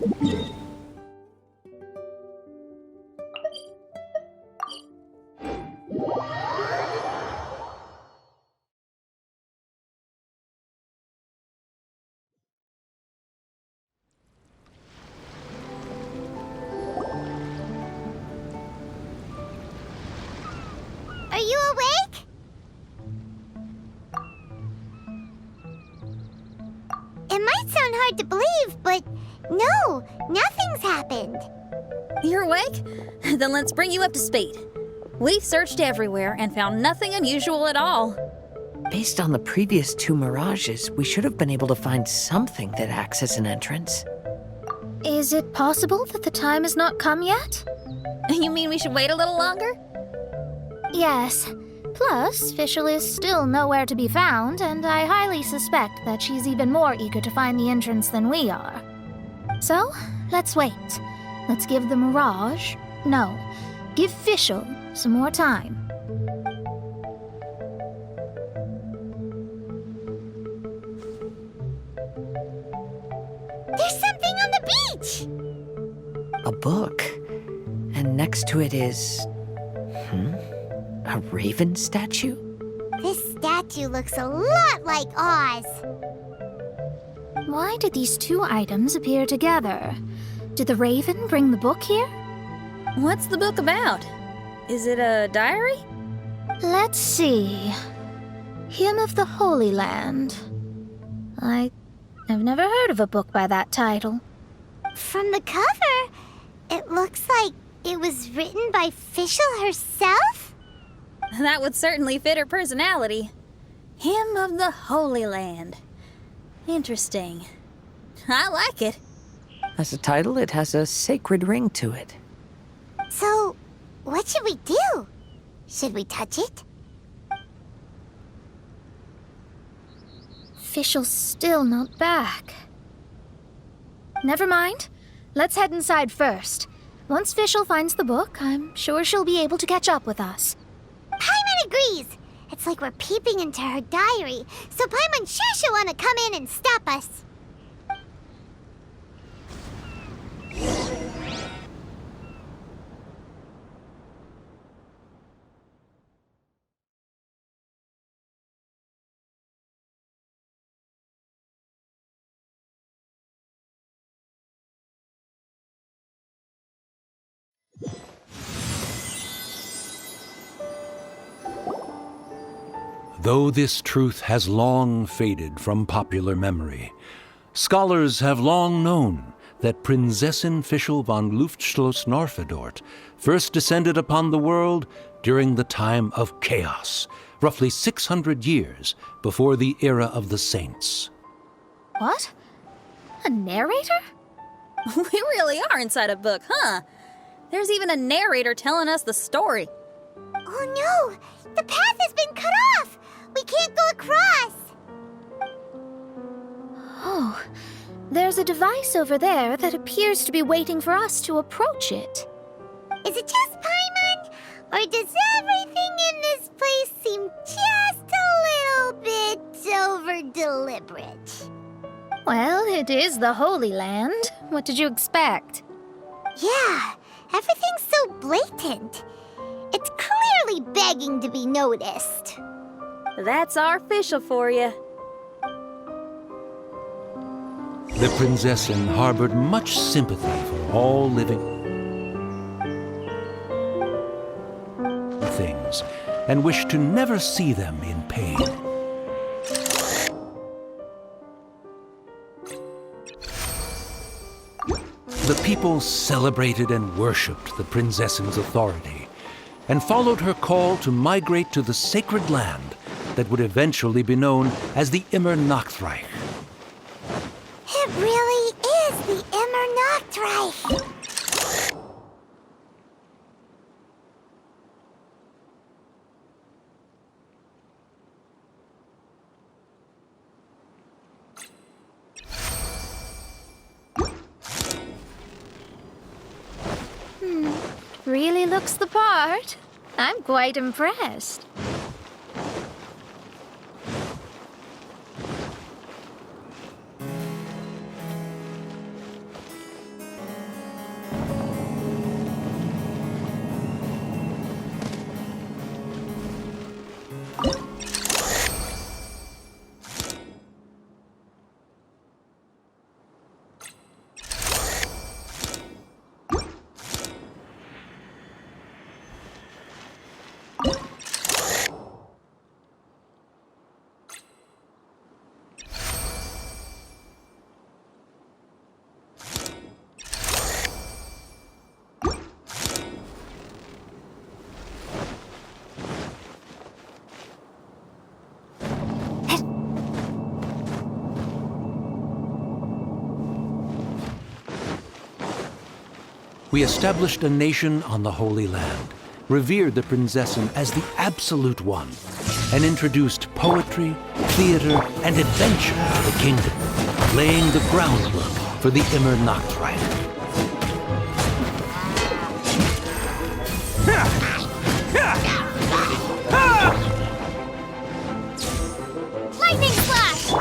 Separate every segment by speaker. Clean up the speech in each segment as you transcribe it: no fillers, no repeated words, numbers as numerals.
Speaker 1: Are you awake? It might sound hard to believe, but no, nothing's happened.
Speaker 2: You're awake? Then let's bring you up to speed. We've searched everywhere and found nothing unusual at all.
Speaker 3: Based on the previous 2 mirages, we should have been able to find something that acts as an entrance.
Speaker 4: Is it possible that the time has not come yet?
Speaker 2: You mean we should wait a little longer?
Speaker 4: Yes. Plus, Fischl is still nowhere to be found, and I highly suspect that she's even more eager to find the entrance than we are. So, let's wait. Let's give the Mirage... No, give Fischl some more time.
Speaker 1: There's something on the beach!
Speaker 3: A book. And next to it is... a raven statue?
Speaker 1: This statue looks a lot like Oz.
Speaker 4: Why did these 2 items appear together? Did the raven bring the book here?
Speaker 2: What's the book about? Is it a diary?
Speaker 4: Let's see. Hymn of the Holy Land. I've never heard of a book by that title.
Speaker 1: From the cover, it looks like it was written by Fischl herself?
Speaker 2: That would certainly fit her personality. Hymn of the Holy Land. Interesting. I like it.
Speaker 3: As a title, it has a sacred ring to it.
Speaker 1: So, what should we do? Should we touch it?
Speaker 4: Fischl's still not back. Never mind. Let's head inside first. Once Fischl finds the book, I'm sure she'll be able to catch up with us.
Speaker 1: Paimon agrees! It's like we're peeping into her diary, so Paimon's sure she'll want to come in and stop us.
Speaker 5: Though this truth has long faded from popular memory, scholars have long known that Prinzessin Fischl von Luftschloss Norfedort first descended upon the world during the time of chaos, roughly 600 years before the era of the saints.
Speaker 4: What? A narrator?
Speaker 2: We really are inside a book, huh? There's even a narrator telling us the story.
Speaker 1: Oh no! The path has been cut off! We can't go across!
Speaker 4: Oh, there's a device over there that appears to be waiting for us to approach it.
Speaker 1: Is it just Paimon? Or does everything in this place seem just a little bit over-deliberate?
Speaker 4: Well, it is the Holy Land. What did you expect?
Speaker 1: Yeah, everything's so blatant. It's clearly begging to be noticed.
Speaker 2: That's our Fischl for you.
Speaker 5: The Prinzessin harbored much sympathy for all living things and wished to never see them in pain. The people celebrated and worshipped the Prinzessin's authority and followed her call to migrate to the sacred land that would eventually be known as the Immer Nachtreich.
Speaker 1: It really is the Immer Nachtreich.
Speaker 4: Really looks the part. I'm quite impressed.
Speaker 5: we established a nation on the Holy Land, revered the Prinzessin as the absolute one, and introduced poetry, theater, and adventure to the kingdom, laying the groundwork for the Immer Nachtreiter.
Speaker 4: Lightning Slash!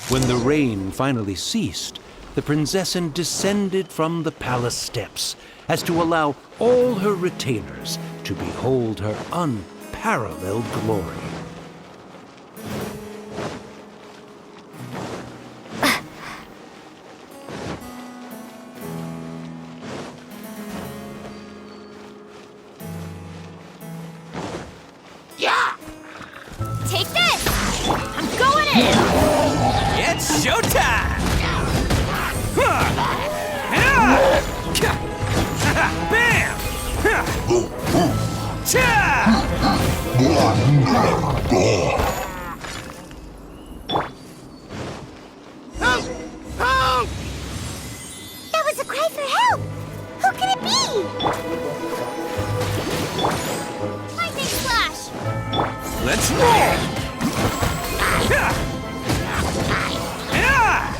Speaker 5: When the rain finally ceased, the Prinzessin descended from the palace steps as to allow all her retainers to behold her unparalleled glory.
Speaker 4: Take this! I'm going in!
Speaker 6: It's showtime! Bam!
Speaker 1: That was a cry for help! Who could it be? Lightning Flash!
Speaker 6: Let's roll! Yeah! Yeah!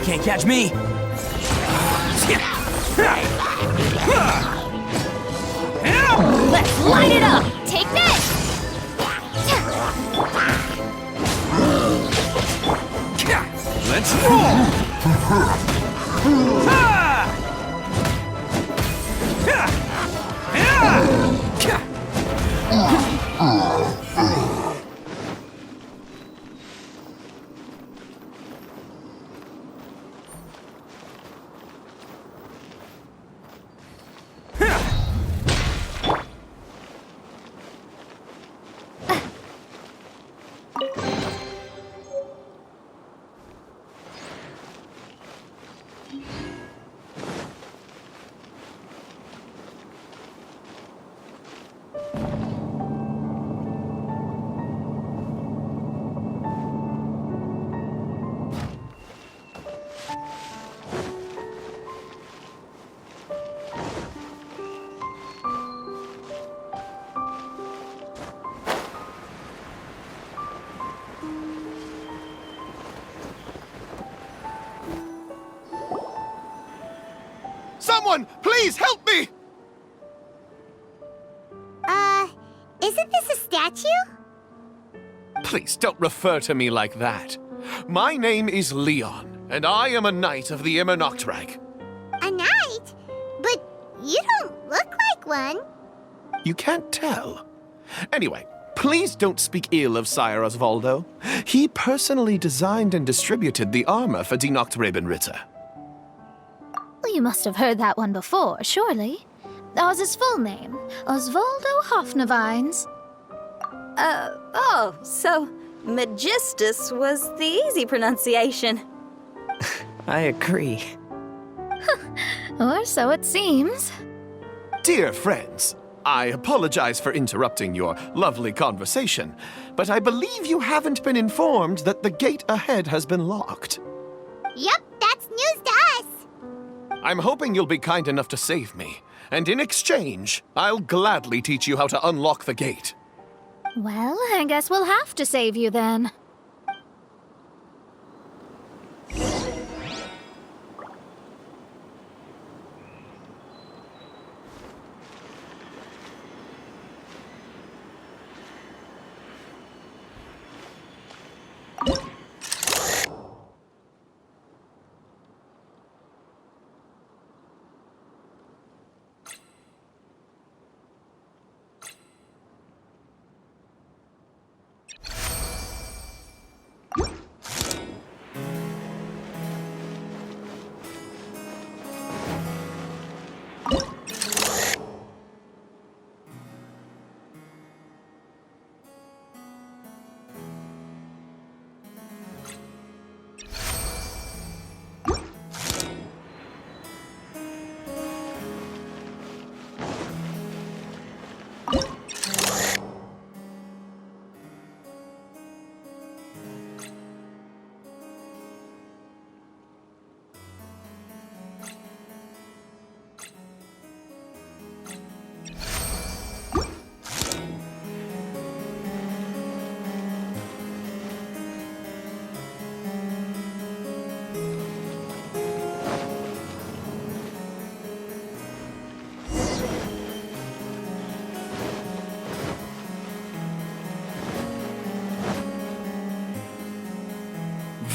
Speaker 6: Can't catch me!
Speaker 4: Let's light it up! Take this!
Speaker 6: Let's roll!
Speaker 7: Someone, please help me!
Speaker 1: Isn't this a statue?
Speaker 7: Please don't refer to me like that. My name is Leon, and I am a knight of the Noctrag.
Speaker 1: A knight? But you don't look like one.
Speaker 7: You can't tell. Anyway, please don't speak ill of Sire Osvaldo. He personally designed and distributed the armor for Die Nachtrebenritter.
Speaker 4: Well, you must have heard that one before, surely. That was his full name, Osvaldo Hofnevines.
Speaker 2: So Magistus was the easy pronunciation.
Speaker 3: I agree.
Speaker 4: Or so it seems.
Speaker 7: Dear friends, I apologize for interrupting your lovely conversation, but I believe you haven't been informed that the gate ahead has been locked.
Speaker 1: Yup, that's news to us.
Speaker 7: I'm hoping you'll be kind enough to save me, and in exchange, I'll gladly teach you how to unlock the gate.
Speaker 4: Well, I guess we'll have to save you then.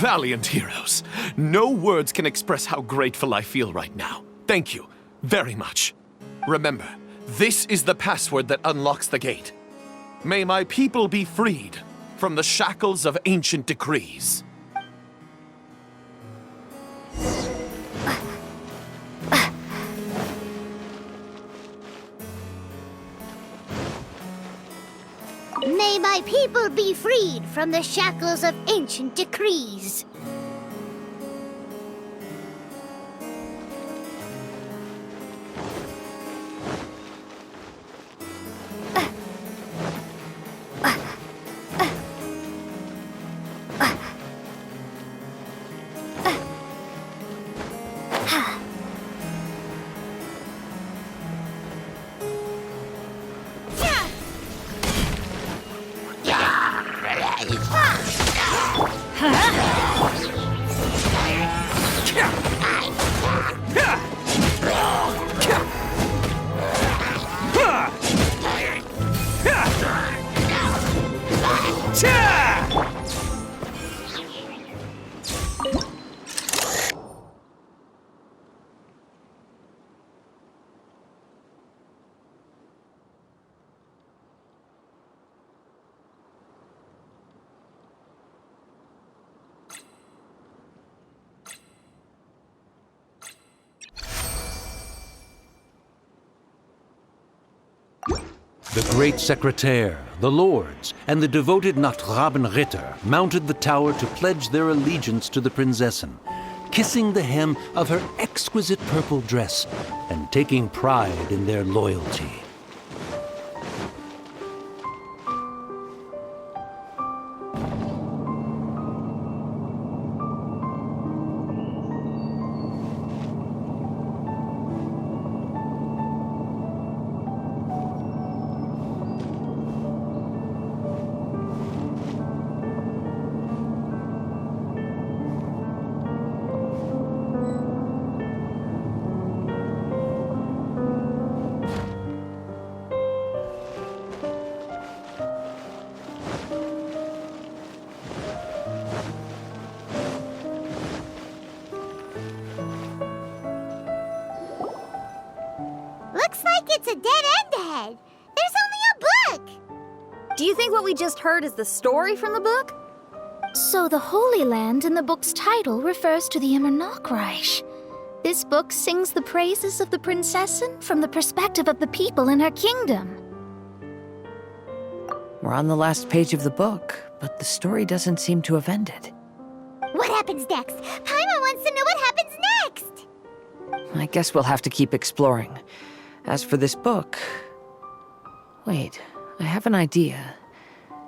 Speaker 7: Valiant heroes. No words can express how grateful I feel right now. Thank you very much. Remember, this is the password that unlocks the gate. May my people be freed from the shackles of ancient decrees.
Speaker 1: May my people be freed from the shackles of ancient decrees.
Speaker 5: The great secretaire, the lords, and the devoted Nachtrabenritter mounted the tower to pledge their allegiance to the Prinzessin, kissing the hem of her exquisite purple dress and taking pride in their loyalty.
Speaker 1: Looks like it's a dead end ahead. There's only a book.
Speaker 2: Do you think what we just heard is the story from the book?
Speaker 4: So the Holy Land in the book's title refers to the Immernachtreich. This book sings the praises of the Prinzessin from the perspective of the people in her kingdom.
Speaker 3: We're on the last page of the book, but the story doesn't seem to have ended.
Speaker 1: What happens next? Paimon wants to know what happens next.
Speaker 3: I guess we'll have to keep exploring. As for this book... Wait, I have an idea.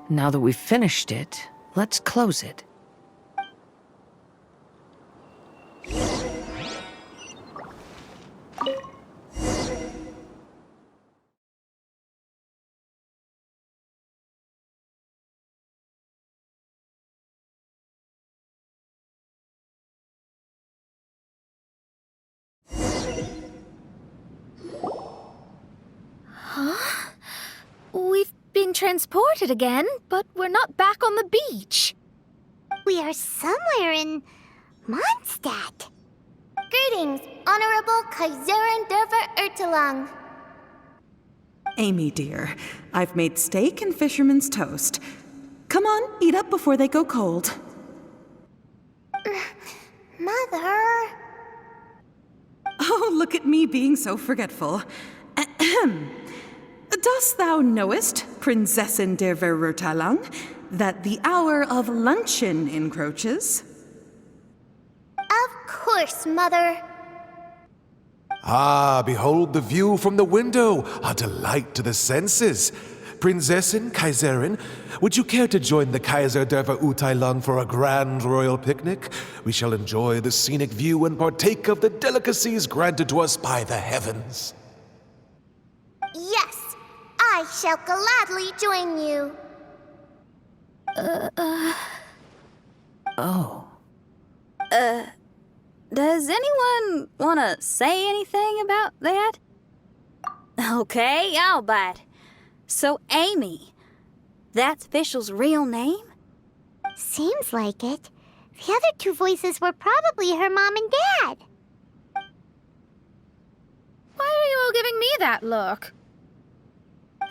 Speaker 3: Now that we've finished it, let's close it.
Speaker 4: We've been transported again, but we're not back on the beach.
Speaker 1: We are somewhere in Mondstadt. Greetings, Honorable Kaiserin Derver Ertelang.
Speaker 8: Amy, dear, I've made steak and fisherman's toast. Come on, eat up before they go cold.
Speaker 1: Mother.
Speaker 8: Oh, look at me being so forgetful. Ahem. Dost thou knowest, Prinzessin der Verurteilung, that the hour of luncheon encroaches?
Speaker 1: Of course, Mother.
Speaker 9: Ah, behold the view from the window, a delight to the senses. Prinzessin, Kaiserin, would you care to join the Kaiser der Verurteilung for a grand royal picnic? We shall enjoy the scenic view and partake of the delicacies granted to us by the heavens.
Speaker 1: Yes, I shall gladly join you.
Speaker 3: Oh.
Speaker 2: Does anyone want to say anything about that? Okay, I'll bite. So, Amy, that's Fischl's real name?
Speaker 1: Seems like it. The other two voices were probably her mom and dad.
Speaker 4: Why are you all giving me that look?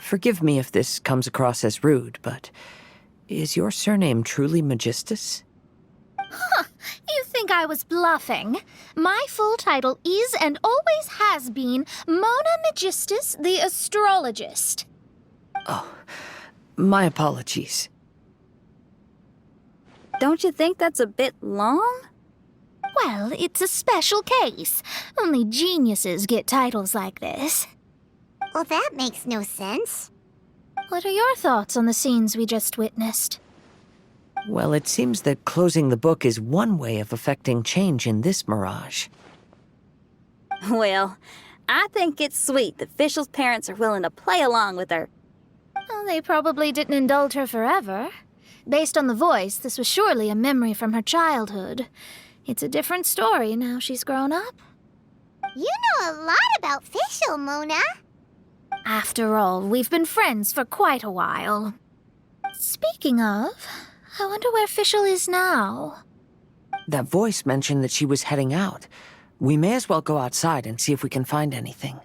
Speaker 3: Forgive me if this comes across as rude, but is your surname truly Magistus?
Speaker 4: You think I was bluffing? My full title is and always has been Mona Magistus the Astrologist.
Speaker 3: Oh, my apologies.
Speaker 2: Don't you think that's a bit long?
Speaker 4: Well, it's a special case. Only geniuses get titles like this.
Speaker 1: Well, that makes no sense.
Speaker 4: What are your thoughts on the scenes we just witnessed?
Speaker 3: Well, it seems that closing the book is one way of affecting change in this mirage.
Speaker 2: Well, I think it's sweet that Fischl's parents are willing to play along with her.
Speaker 4: Well, they probably didn't indulge her forever. Based on the voice, this was surely a memory from her childhood. It's a different story now she's grown up.
Speaker 1: You know a lot about Fischl, Mona.
Speaker 4: After all, we've been friends for quite a while. Speaking of, I wonder where Fischl is now.
Speaker 3: That voice mentioned that she was heading out. We may as well go outside and see if we can find anything.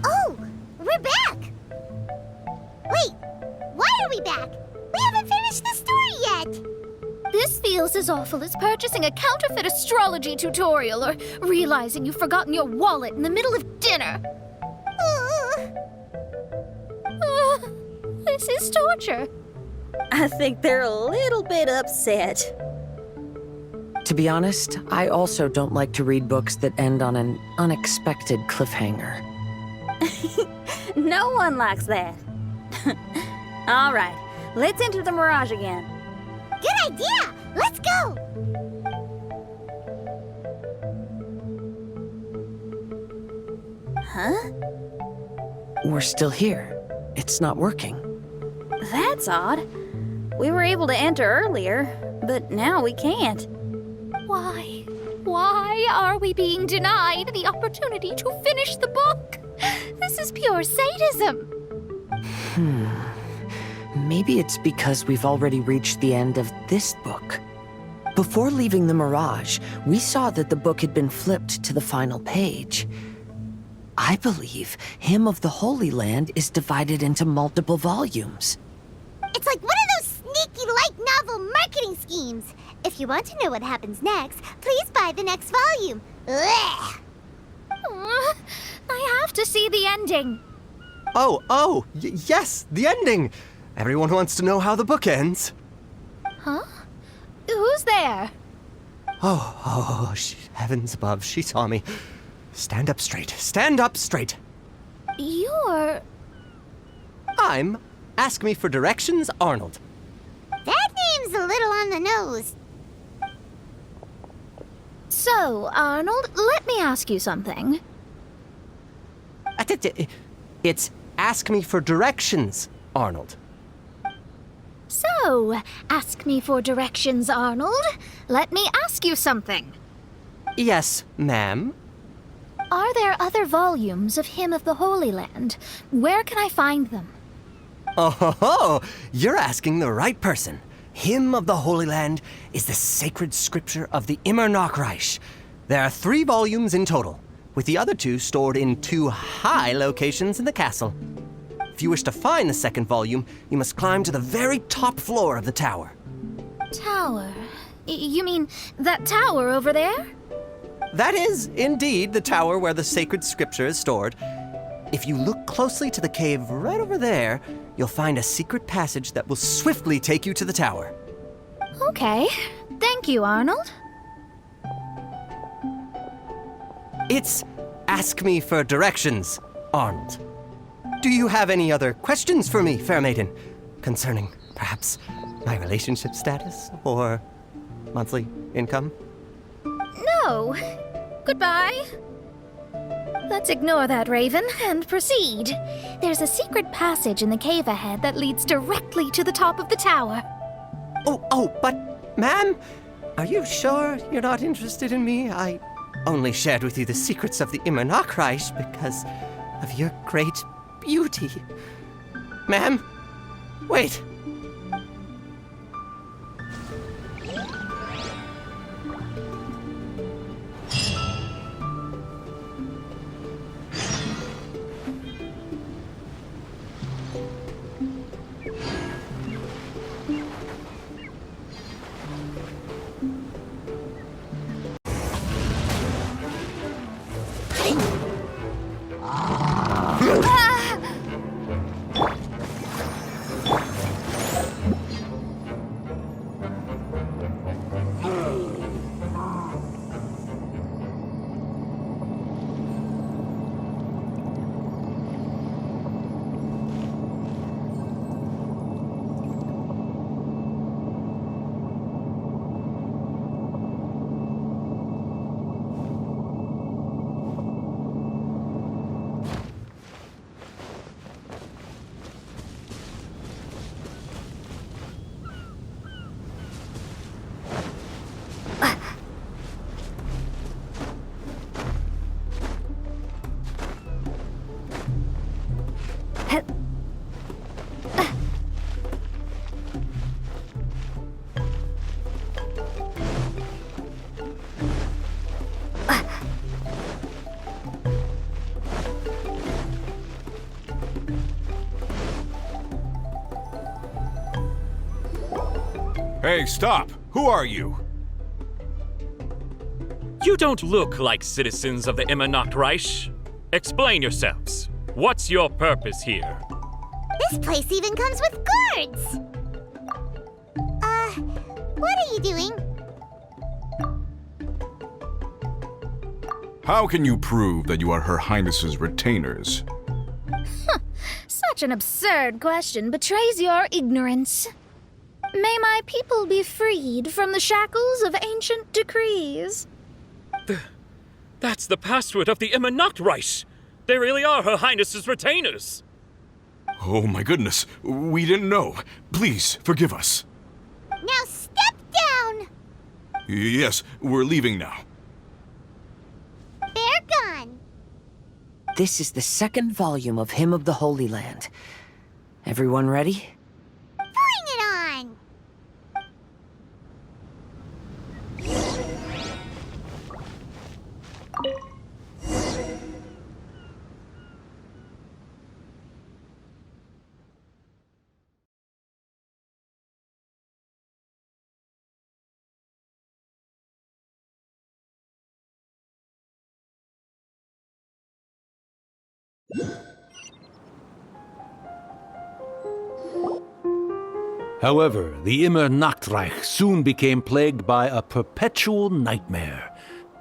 Speaker 1: Oh, we're back! Wait, why are we back? We haven't finished the story yet!
Speaker 4: This feels as awful as purchasing a counterfeit astrology tutorial or realizing you've forgotten your wallet in the middle of dinner. This is torture.
Speaker 2: I think they're a little bit upset.
Speaker 3: To be honest, I also don't like to read books that end on an unexpected cliffhanger.
Speaker 2: No one likes that. All right, let's enter the mirage again.
Speaker 1: Good idea! Let's go!
Speaker 2: Huh?
Speaker 3: We're still here. It's not working.
Speaker 2: That's odd. We were able to enter earlier, but now we can't.
Speaker 4: Why? Why are we being denied the opportunity to finish the book? This is pure sadism.
Speaker 3: Maybe it's because we've already reached the end of this book. Before leaving the Mirage, we saw that the book had been flipped to the final page. I believe Hymn of the Holy Land is divided into multiple volumes.
Speaker 1: It's like one of those sneaky light novel marketing schemes. If you want to know what happens next, please buy the next volume. Ugh.
Speaker 4: I have to see the ending.
Speaker 10: Yes, the ending. Everyone wants to know how the book ends.
Speaker 4: Huh? Who's there?
Speaker 10: Heavens above, she saw me. Stand up straight, stand up straight.
Speaker 4: You're...
Speaker 10: I'm Ask Me for Directions, Arnold.
Speaker 1: That name's a little on the nose.
Speaker 4: So, Arnold, let me ask you something.
Speaker 10: It's Ask Me for Directions, Arnold.
Speaker 4: So, ask me for directions, Arnold. Let me ask you something.
Speaker 10: Yes, ma'am.
Speaker 4: Are there other volumes of Hymn of the Holy Land? Where can I find them?
Speaker 10: Oh, you're asking the right person. Hymn of the Holy Land is the sacred scripture of the Immernachtreich. There are 3 volumes in total, with the other 2 stored in 2 high locations in the castle. If you wish to find the second volume, you must climb to the very top floor of the tower.
Speaker 4: Tower? You mean that tower over there?
Speaker 10: That is, indeed, the tower where the sacred scripture is stored. If you look closely to the cave right over there, you'll find a secret passage that will swiftly take you to the tower.
Speaker 4: Okay. Thank you, Arnold.
Speaker 10: It's Ask Me for Directions, Arnold. Do you have any other questions for me, fair maiden? Concerning, perhaps, my relationship status or monthly income?
Speaker 4: No. Goodbye. Let's ignore that, Raven, and proceed. There's a secret passage in the cave ahead that leads directly to the top of the tower.
Speaker 10: But, ma'am, are you sure you're not interested in me? I only shared with you the secrets of the Immernachtreich because of your great beauty. Ma'am, wait.
Speaker 6: Hey, stop! Who are you?
Speaker 11: You don't look like citizens of the Immernachtreich. Explain yourselves. What's your purpose here?
Speaker 1: This place even comes with guards! What are you doing?
Speaker 6: How can you prove that you are Her Highness's retainers?
Speaker 4: Such an absurd question betrays your ignorance. May my people be freed from the shackles of ancient decrees.
Speaker 11: That's the password of the Immernachtreich. They really are Her Highness's retainers.
Speaker 6: Oh my goodness, we didn't know. Please, forgive us.
Speaker 1: Now step down!
Speaker 6: Yes, we're leaving now.
Speaker 1: They're gone.
Speaker 3: this is the second volume of Hymn of the Holy Land. Everyone ready?
Speaker 1: Bring it on!
Speaker 5: However, the Immer Nachtreich soon became plagued by a perpetual nightmare.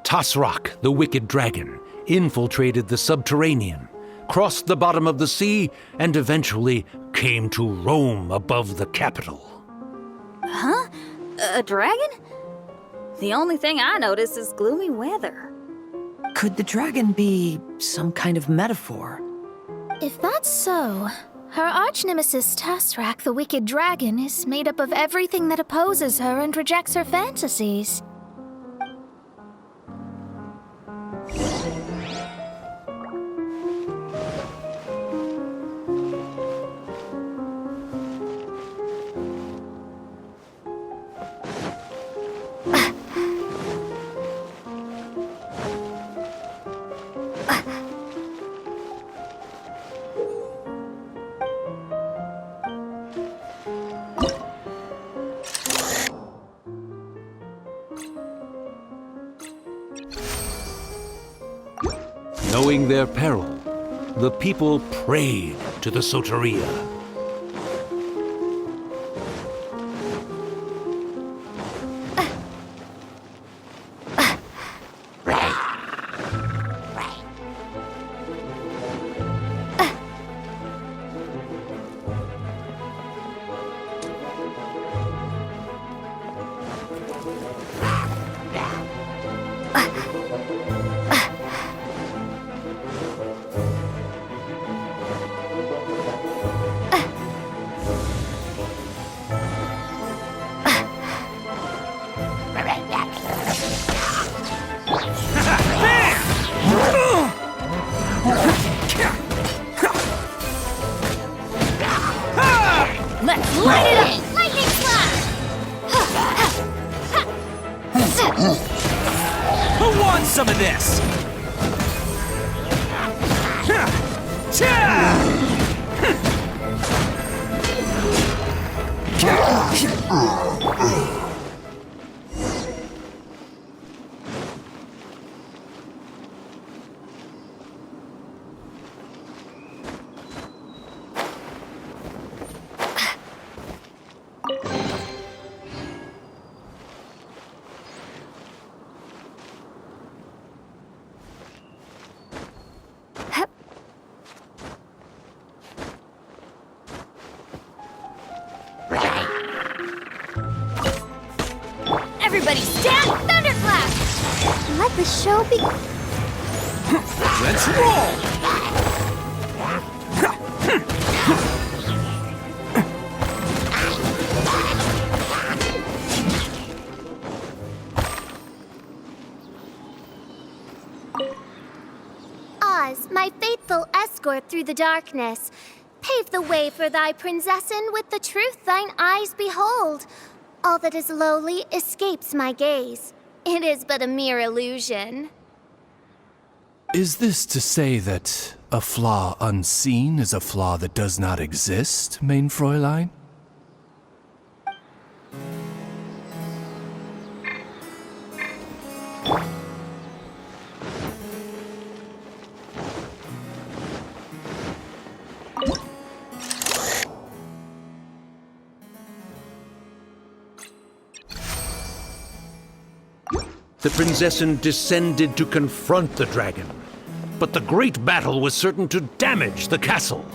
Speaker 5: Tasrak, the wicked dragon, infiltrated the subterranean, crossed the bottom of the sea, and eventually came to roam above the capital.
Speaker 2: Huh? A dragon? The only thing I notice is gloomy weather.
Speaker 3: Could the dragon be some kind of metaphor?
Speaker 4: If that's so, her arch-nemesis Tasrak, the wicked dragon, is made up of everything that opposes her and rejects her fantasies.
Speaker 5: Knowing their peril, the people prayed to the Soteria.
Speaker 2: Let's light it up!
Speaker 1: Lightning slash!
Speaker 10: Who wants some of this?
Speaker 2: Everybody stand!
Speaker 1: Thunderclap! Let the show begin.
Speaker 10: Let's roll!
Speaker 1: Oz, my faithful escort through the darkness, pave the way for thy princessen with the truth thine eyes behold. All that is lowly escapes my gaze. It is but a mere illusion.
Speaker 12: Is this to say that a flaw unseen is a flaw that does not exist, mein Fräulein?
Speaker 5: The princessen descended to confront the dragon, but the great battle was certain to damage the castle.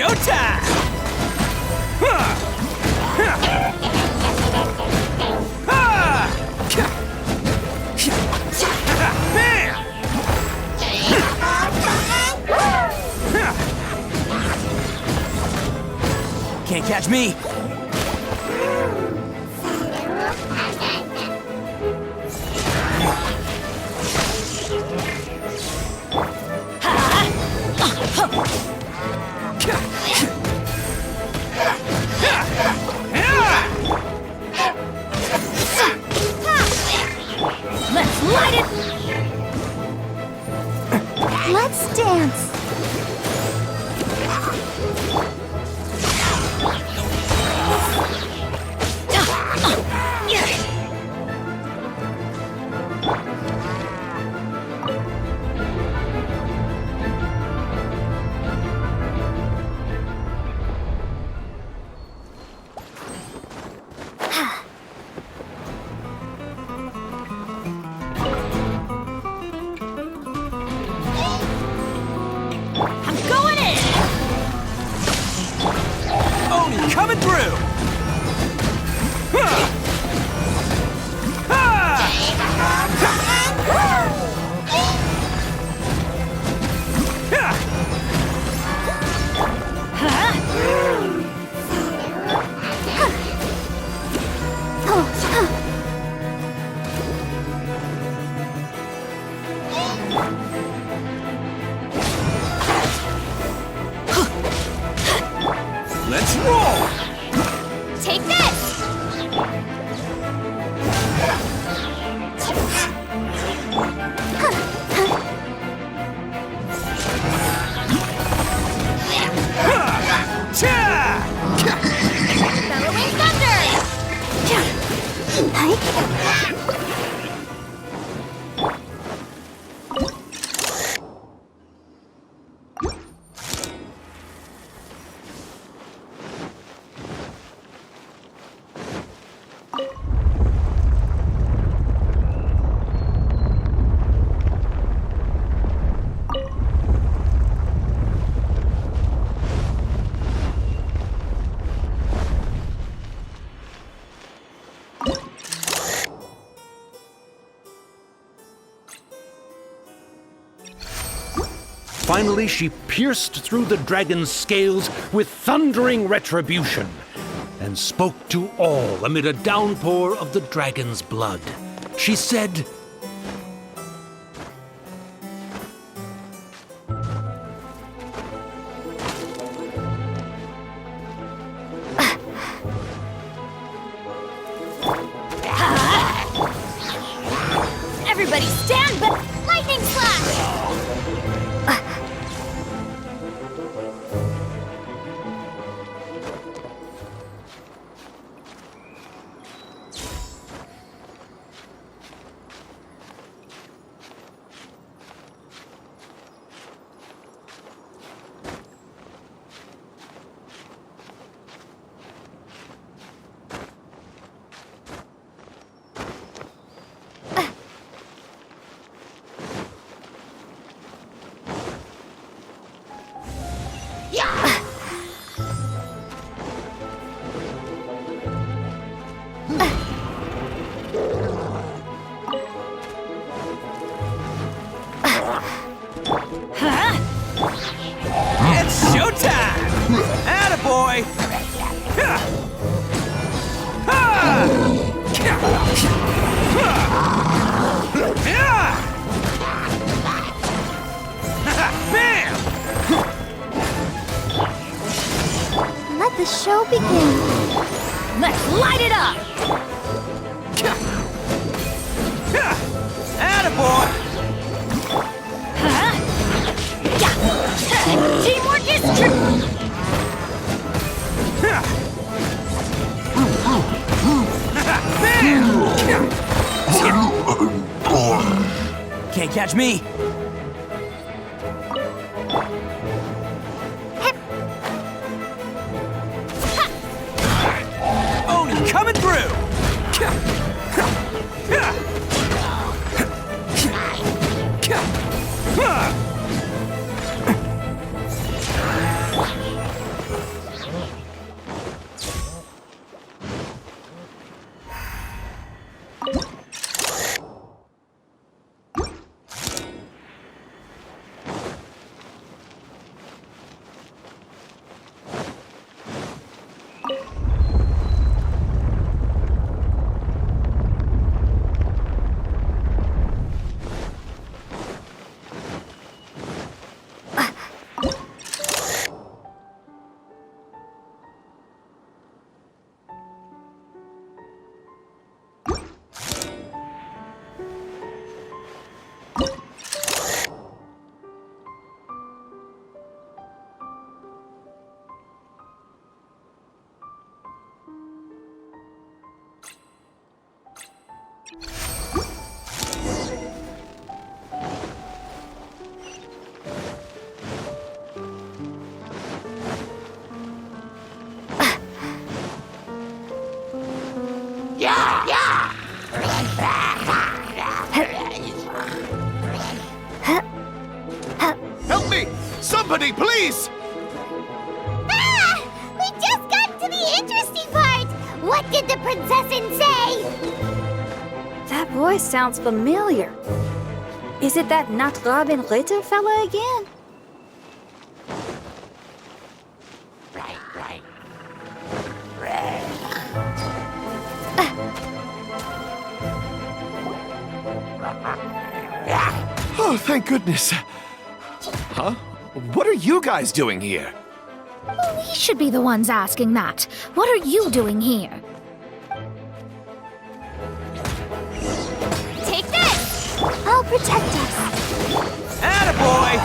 Speaker 10: showtime! Can't catch me!
Speaker 2: Let's light it!
Speaker 1: Let's dance.
Speaker 10: Coming through! Let's roll!
Speaker 1: Take this! Bellowing thunder!
Speaker 5: Finally, she pierced through the dragon's scales with thundering retribution and spoke to all amid a downpour of the dragon's blood. She said,
Speaker 2: Everybody stand back!
Speaker 1: Lightning slash!
Speaker 10: It's showtime! Attaboy! Bam!
Speaker 1: Let the show begin.
Speaker 2: Let's light it up!
Speaker 10: Attaboy!
Speaker 2: Teamwork is true!
Speaker 10: Can't catch me! Oni coming through!
Speaker 7: Help me! Somebody, please!
Speaker 1: Ah! We just got to the interesting part! What did the princessin say?
Speaker 2: That voice sounds familiar. Is it that Not Robin Ritter fella again?
Speaker 7: Oh, thank goodness. Huh? What are you guys doing here?
Speaker 4: We should be the ones asking that. What are you doing here?
Speaker 1: Take this! I'll protect us.
Speaker 10: Attaboy!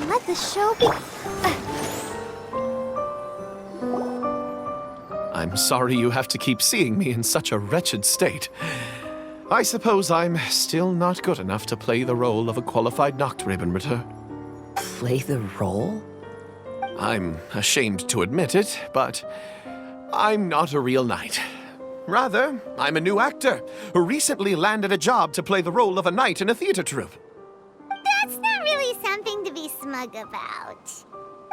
Speaker 1: Let the show be...
Speaker 7: I'm sorry you have to keep seeing me in such a wretched state. I suppose I'm still not good enough to play the role of a qualified Nachtrebenritter.
Speaker 3: Play the role?
Speaker 7: I'm ashamed to admit it, but I'm not a real knight. Rather, I'm a new actor who recently landed a job to play the role of a knight in a theater troupe.
Speaker 1: That's not really something to be smug about.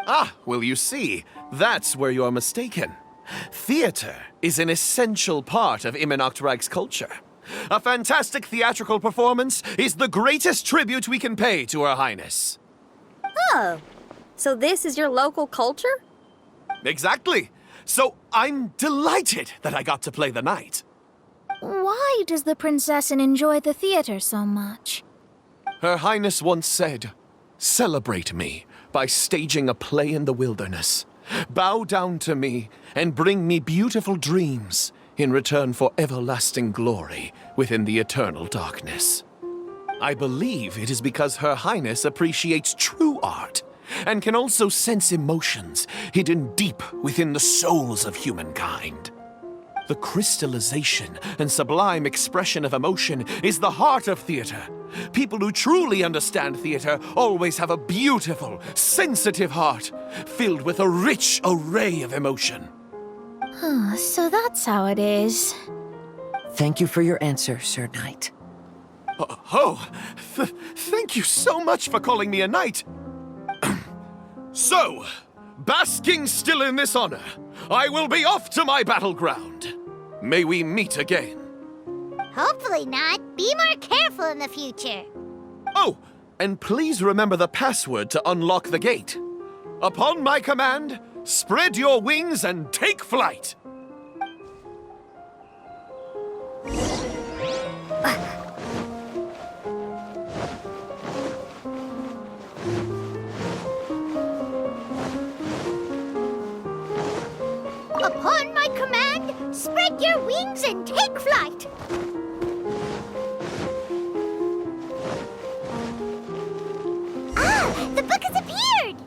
Speaker 7: Ah, well, you see, that's where you're mistaken. Theater is an essential part of Immernachtreich's culture. A fantastic theatrical performance is the greatest tribute we can pay to Her Highness.
Speaker 2: Oh, so this is your local culture?
Speaker 7: Exactly. So I'm delighted that I got to play the knight.
Speaker 4: Why does the princessin enjoy the theater so much?
Speaker 7: Her Highness once said, "Celebrate me by staging a play in the wilderness. Bow down to me and bring me beautiful dreams in return for everlasting glory within the eternal darkness." I believe it is because Her Highness appreciates true art and can also sense emotions hidden deep within the souls of humankind. The crystallization and sublime expression of emotion is the heart of theater. People who truly understand theater always have a beautiful, sensitive heart filled with a rich array of emotion.
Speaker 4: So that's how it is.
Speaker 3: Thank you for your answer, Sir Knight.
Speaker 7: Thank you so much for calling me a knight. So, Basking still in this honor, I will be off to my battleground. May we meet again.
Speaker 1: Hopefully not. Be more careful in the future.
Speaker 7: Oh, and please remember the password to unlock the gate. Upon my command, spread your wings and take flight.
Speaker 1: Upon my command, spread your wings and take flight. Ah, the book has appeared!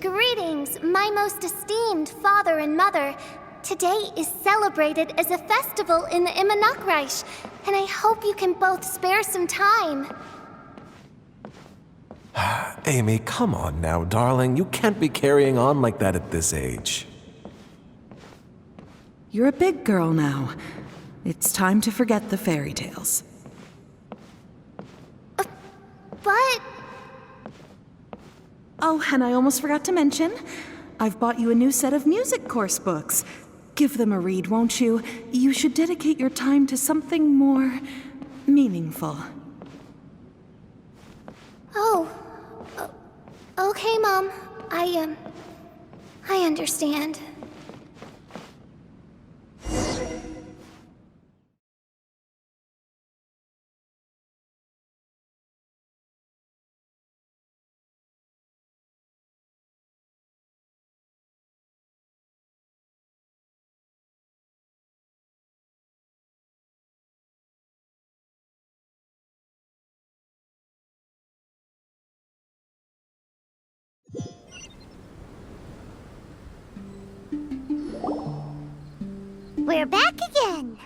Speaker 1: Greetings, my most esteemed father and mother. Today is celebrated as a festival in the Immernachtreich, and I hope you can both spare some time.
Speaker 9: Amy, come on now, darling. You can't be carrying on like that at this age.
Speaker 8: You're a big girl now. It's time to forget the fairy tales.
Speaker 1: But...
Speaker 8: Oh, and I almost forgot to mention, I've bought you a new set of music course books. Give them a read, won't you? You should dedicate your time to something more meaningful.
Speaker 1: Oh. Okay, Mom. I understand. We're back again.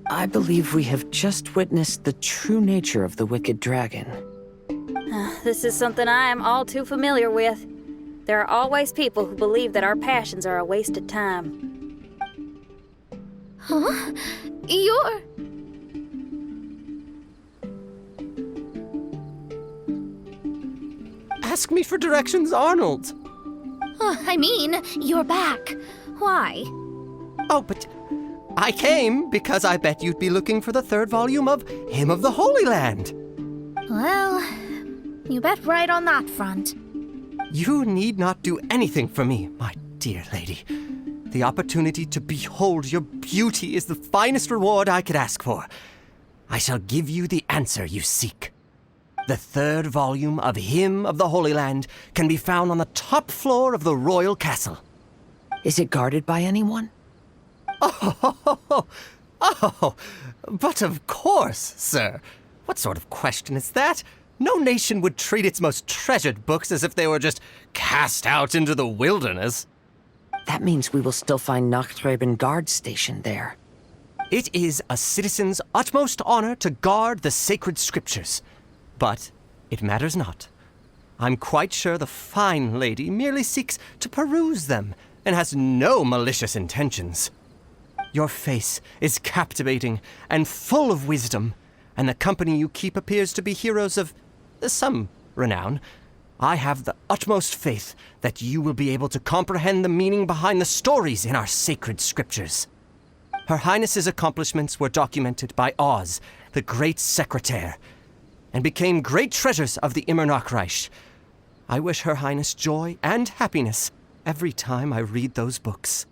Speaker 3: I believe we have just witnessed the true nature of the wicked dragon.
Speaker 2: This is something I am all too familiar with. There are always people who believe that our passions are a waste of time.
Speaker 4: Huh? You're...
Speaker 10: Ask me for directions, Arnold.
Speaker 4: I mean, you're back. Why?
Speaker 10: Oh, but I came because I bet you'd be looking for the third volume of Hymn of the Holy Land.
Speaker 4: Well, you bet right on that front.
Speaker 10: You need not do anything for me, my dear lady. The opportunity to behold your beauty is the finest reward I could ask for. I shall give you the answer you seek. The third volume of Hymn of the Holy Land can be found on the top floor of the royal castle.
Speaker 3: Is it guarded by anyone?
Speaker 10: Oh, but of course, sir. What sort of question is that? No nation would treat its most treasured books as if they were just cast out into the wilderness.
Speaker 3: That means we will still find Nachtreiben guard stationed there.
Speaker 10: It is a citizen's utmost honor to guard the sacred scriptures. But it matters not. I'm quite sure the fine lady merely seeks to peruse them and has no malicious intentions. Your face is captivating and full of wisdom, and the company you keep appears to be heroes of some renown. I have the utmost faith that you will be able to comprehend the meaning behind the stories in our sacred scriptures. Her Highness's accomplishments were documented by Oz, the great secretaire, and became great treasures of the Immernachtreich. I wish Her Highness joy and happiness every time I read those books.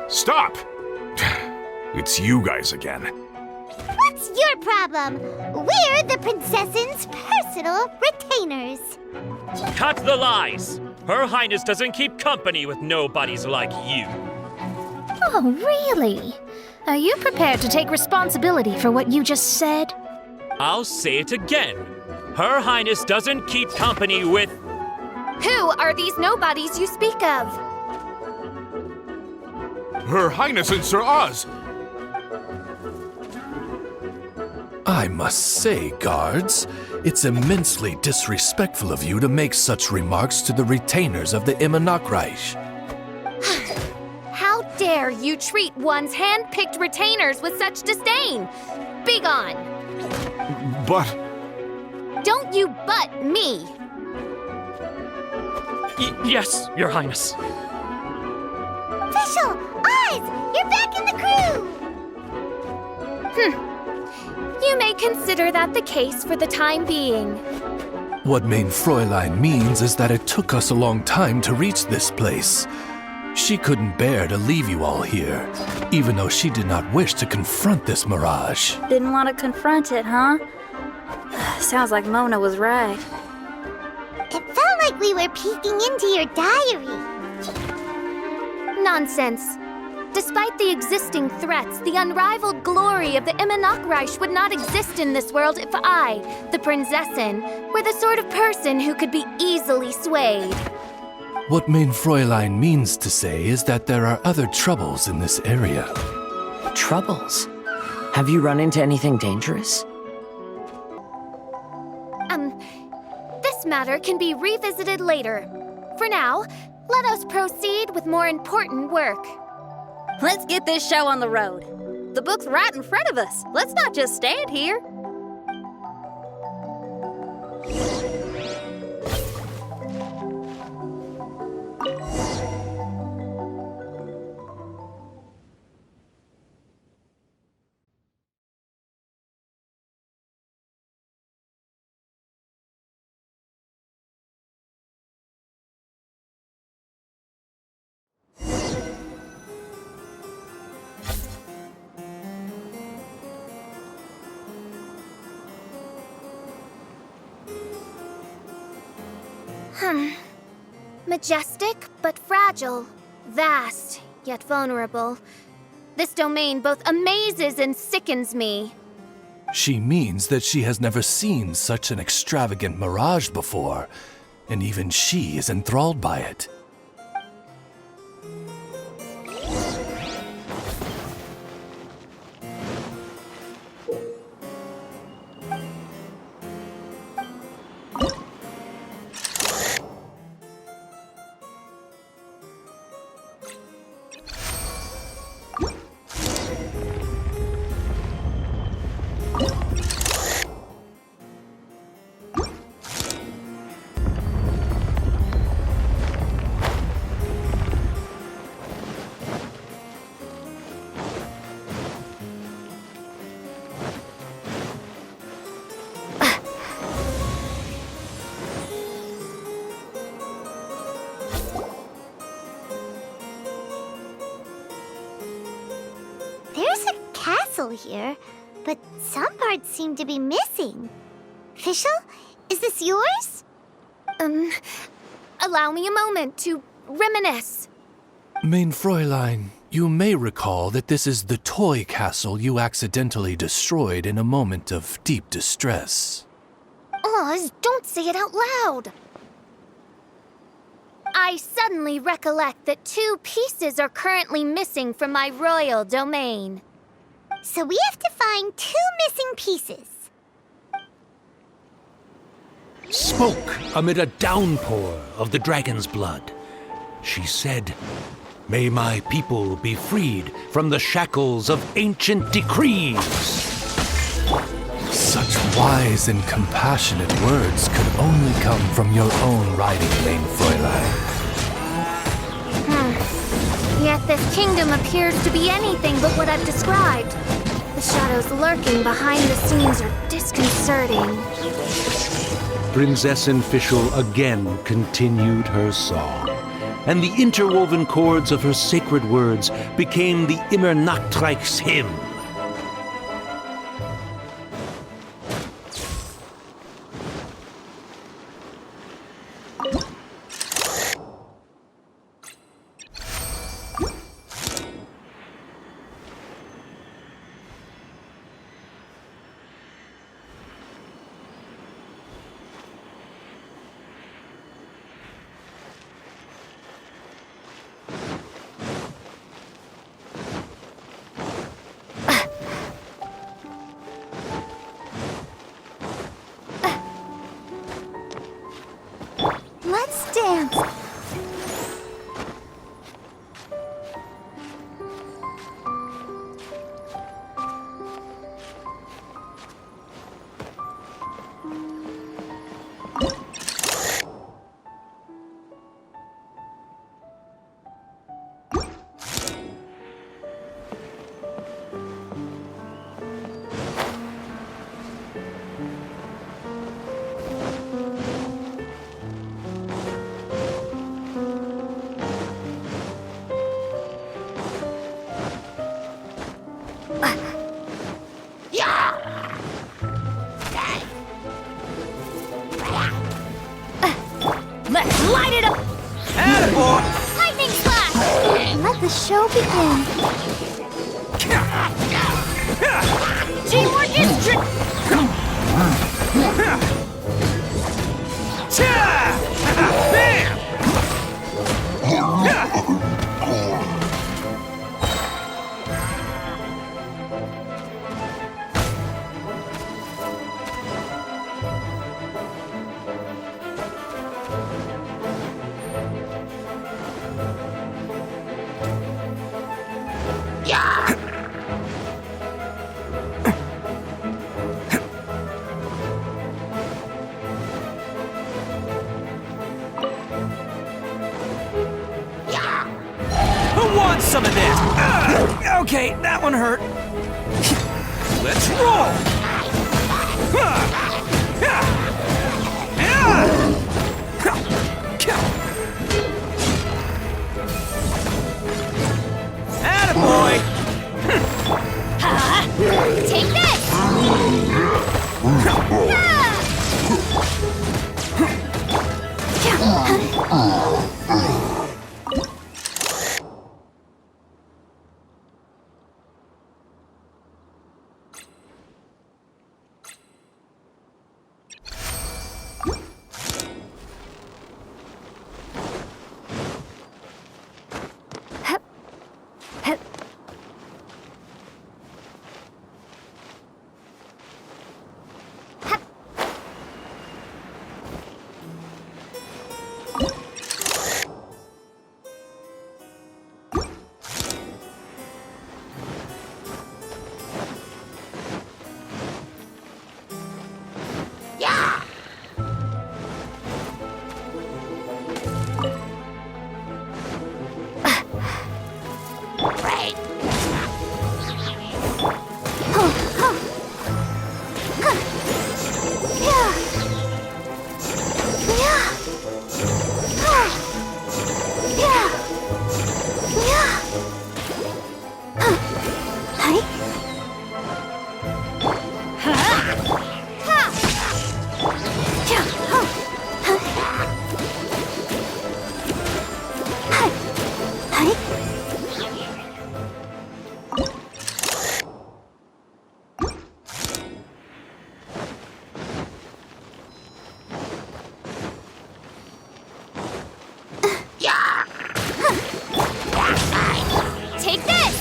Speaker 6: Stop! It's you guys again.
Speaker 1: What's your problem? We're the princess's personal retainers.
Speaker 11: Cut the lies! Her Highness doesn't keep company with nobodies like you.
Speaker 4: Oh, really? Are you prepared to take responsibility for what you just said?
Speaker 11: I'll say it again. Her Highness doesn't keep company with...
Speaker 1: Who are these nobodies you speak of?
Speaker 6: Her Highness and Sir Oz!
Speaker 12: I must say, guards, it's immensely disrespectful of you to make such remarks to the retainers of the Immernachtreich.
Speaker 1: How dare you treat one's hand-picked retainers with such disdain? Begone!
Speaker 6: But...
Speaker 1: Don't you butt me!
Speaker 11: Yes, Your Highness.
Speaker 1: Fischl! Oz! You're back in the crew! You may consider that the case for the time being.
Speaker 12: What Mein Fräulein means is that it took us a long time to reach this place. She couldn't bear to leave you all here, even though she did not wish to confront this mirage.
Speaker 2: Didn't want to confront it, huh? Sounds like Mona was right.
Speaker 1: It felt like we were peeking into your diary. Nonsense. Despite the existing threats, the unrivaled glory of the Immernachtreich would not exist in this world if I, the Prinzessin, were the sort of person who could be easily swayed.
Speaker 12: What Mein Fräulein means to say is that there are other troubles in this area.
Speaker 3: Troubles? Have you run into anything dangerous?
Speaker 1: This matter can be revisited later. For now, let us proceed with more important work.
Speaker 2: Let's get this show on the road. The book's right in front of us. Let's not just stand here.
Speaker 1: Majestic, but fragile. Vast, yet vulnerable. This domain both amazes and sickens me.
Speaker 12: She means that she has never seen such an extravagant mirage before, and even she is enthralled by it.
Speaker 1: There's a castle here, but some parts seem to be missing. Fischl, is this yours? Allow me a moment to reminisce.
Speaker 12: Mein Fräulein, you may recall that this is the toy castle you accidentally destroyed in a moment of deep distress.
Speaker 1: Oz, don't say it out loud. I suddenly recollect that 2 pieces are currently missing from my royal domain. So we have to find 2 missing pieces.
Speaker 5: Spoke amid a downpour of the dragon's blood. She said, "May my people be freed from the shackles of ancient decrees."
Speaker 12: Such wise and compassionate words could only come from your own writing, Mein Fräulein.
Speaker 1: Yet this kingdom appears to be anything but what I've described. The shadows lurking behind the scenes are disconcerting.
Speaker 5: Prinzessin Fischl again continued her song, and the interwoven chords of her sacred words became the Immer Nachtreich's hymn.
Speaker 1: Let's dance.
Speaker 2: Let's light it up!
Speaker 1: Lightning slash! Let the show begin.
Speaker 2: Teamwork is
Speaker 10: Who wants some of this? Okay, that one hurt. Let's roll! Attaboy!
Speaker 1: Take this! Take this!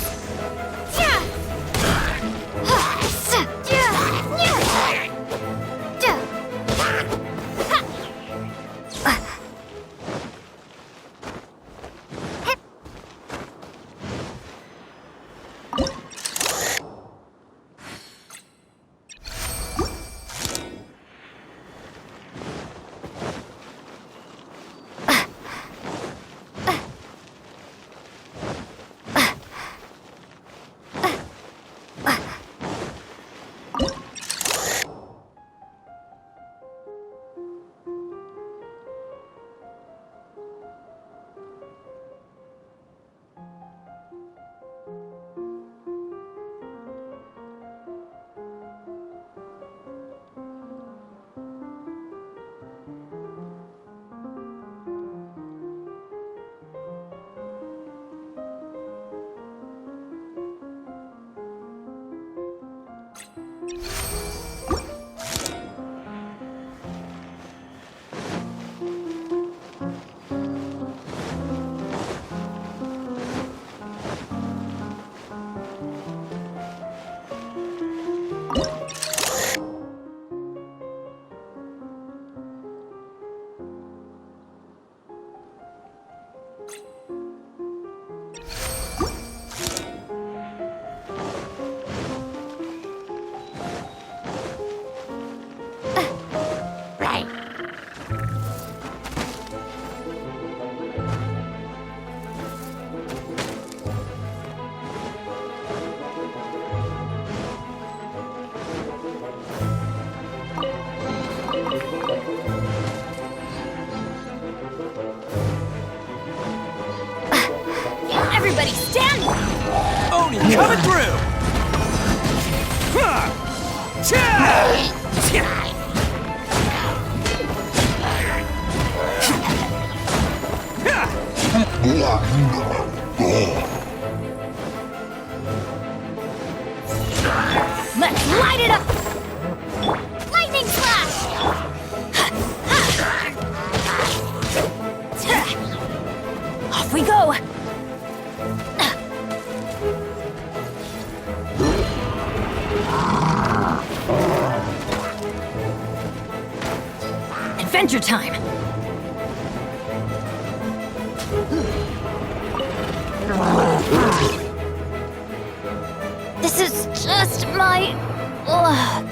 Speaker 2: Everybody stand!
Speaker 10: Oni coming through!
Speaker 2: Let's light it up! Lightning slash! Off we go! Adventure time! This is just my luck.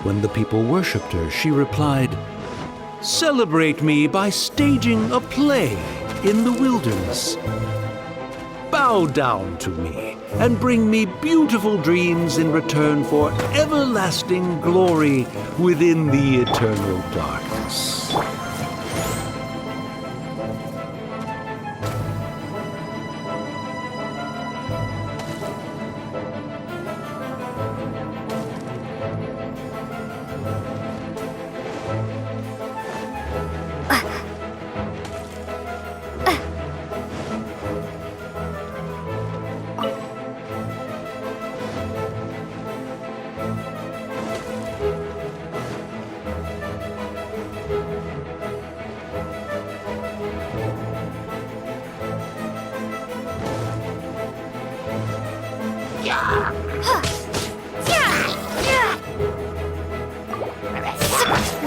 Speaker 5: When the people worshipped her, she replied, "Celebrate me by staging a play in the wilderness. Bow down to me and bring me beautiful dreams in return for everlasting glory within the eternal darkness."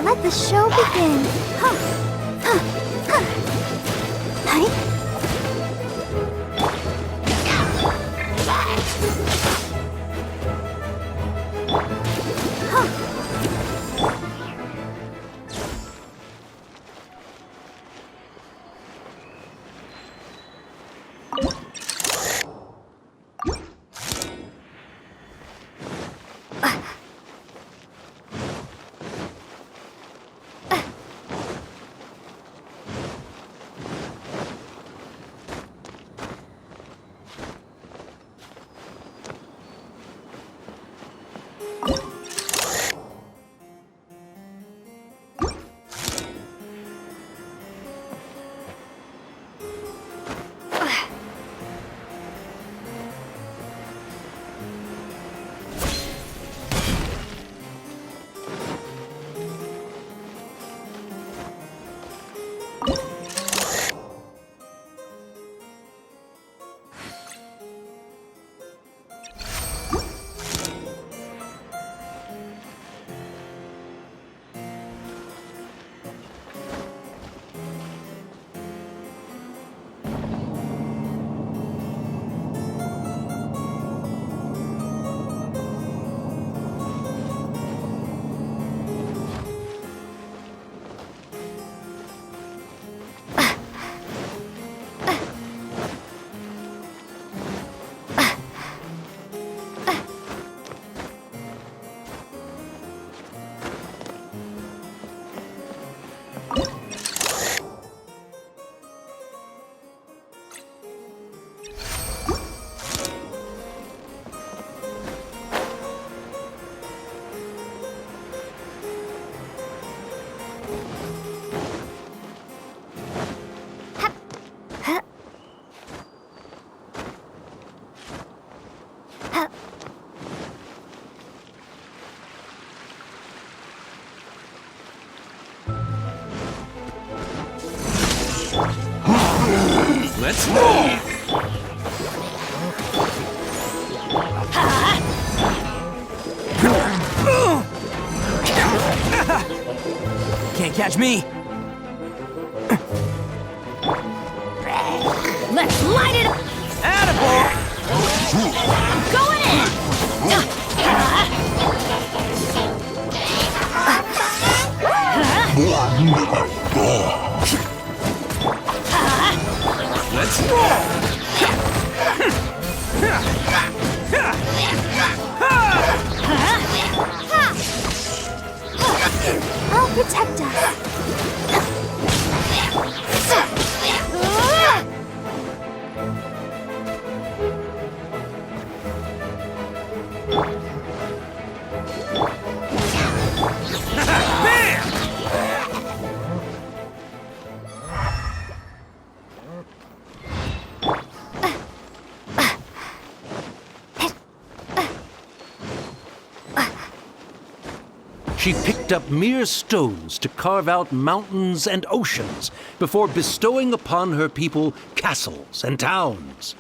Speaker 1: Let the show begin.
Speaker 6: Let's roll!
Speaker 10: Can't catch me.
Speaker 2: Let's light it up!
Speaker 10: Attaboy!
Speaker 2: Going in!
Speaker 6: Let's roll!
Speaker 1: I'll protect us.
Speaker 5: She picked up mere stones to carve out mountains and oceans before bestowing upon her people castles and towns.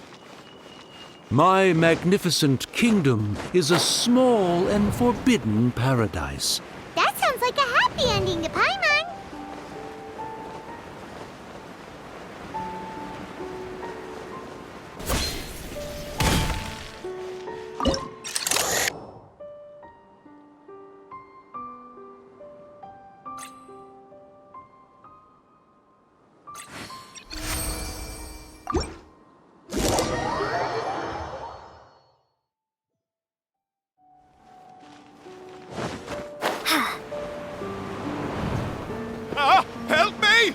Speaker 5: My magnificent kingdom is a small and forbidden paradise.
Speaker 1: That sounds like a happy ending to Paimon.
Speaker 7: Help me!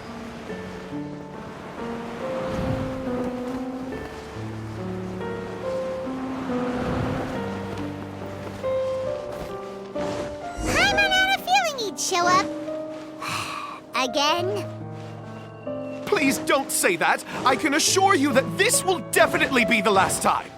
Speaker 1: Paimon had a feeling he'd show up. Again?
Speaker 7: Please don't say that. I can assure you that this will definitely be the last time.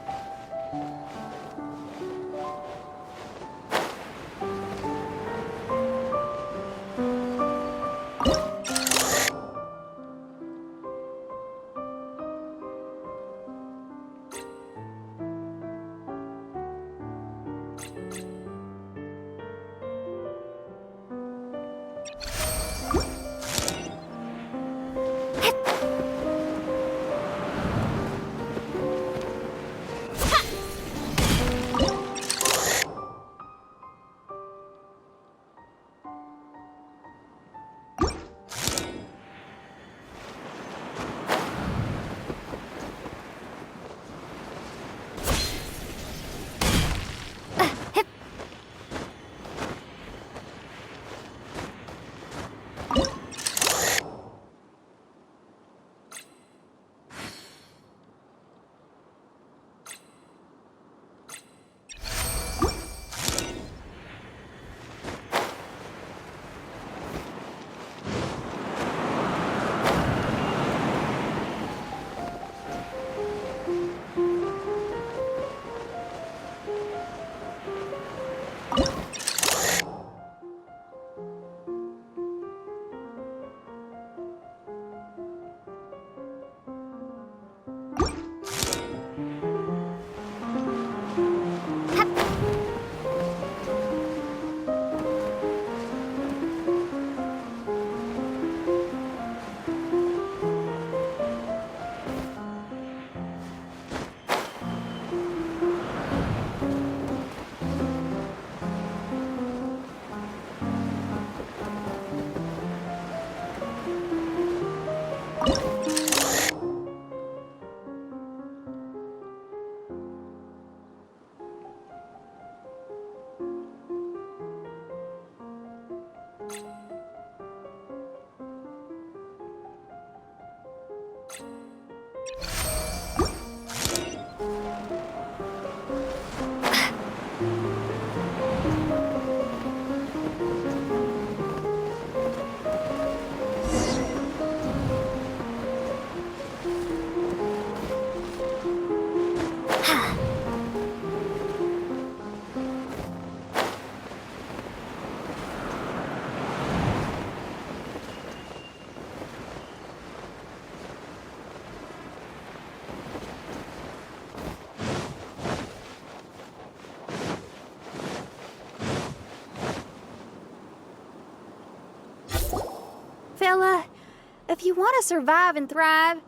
Speaker 2: If you want to survive and thrive,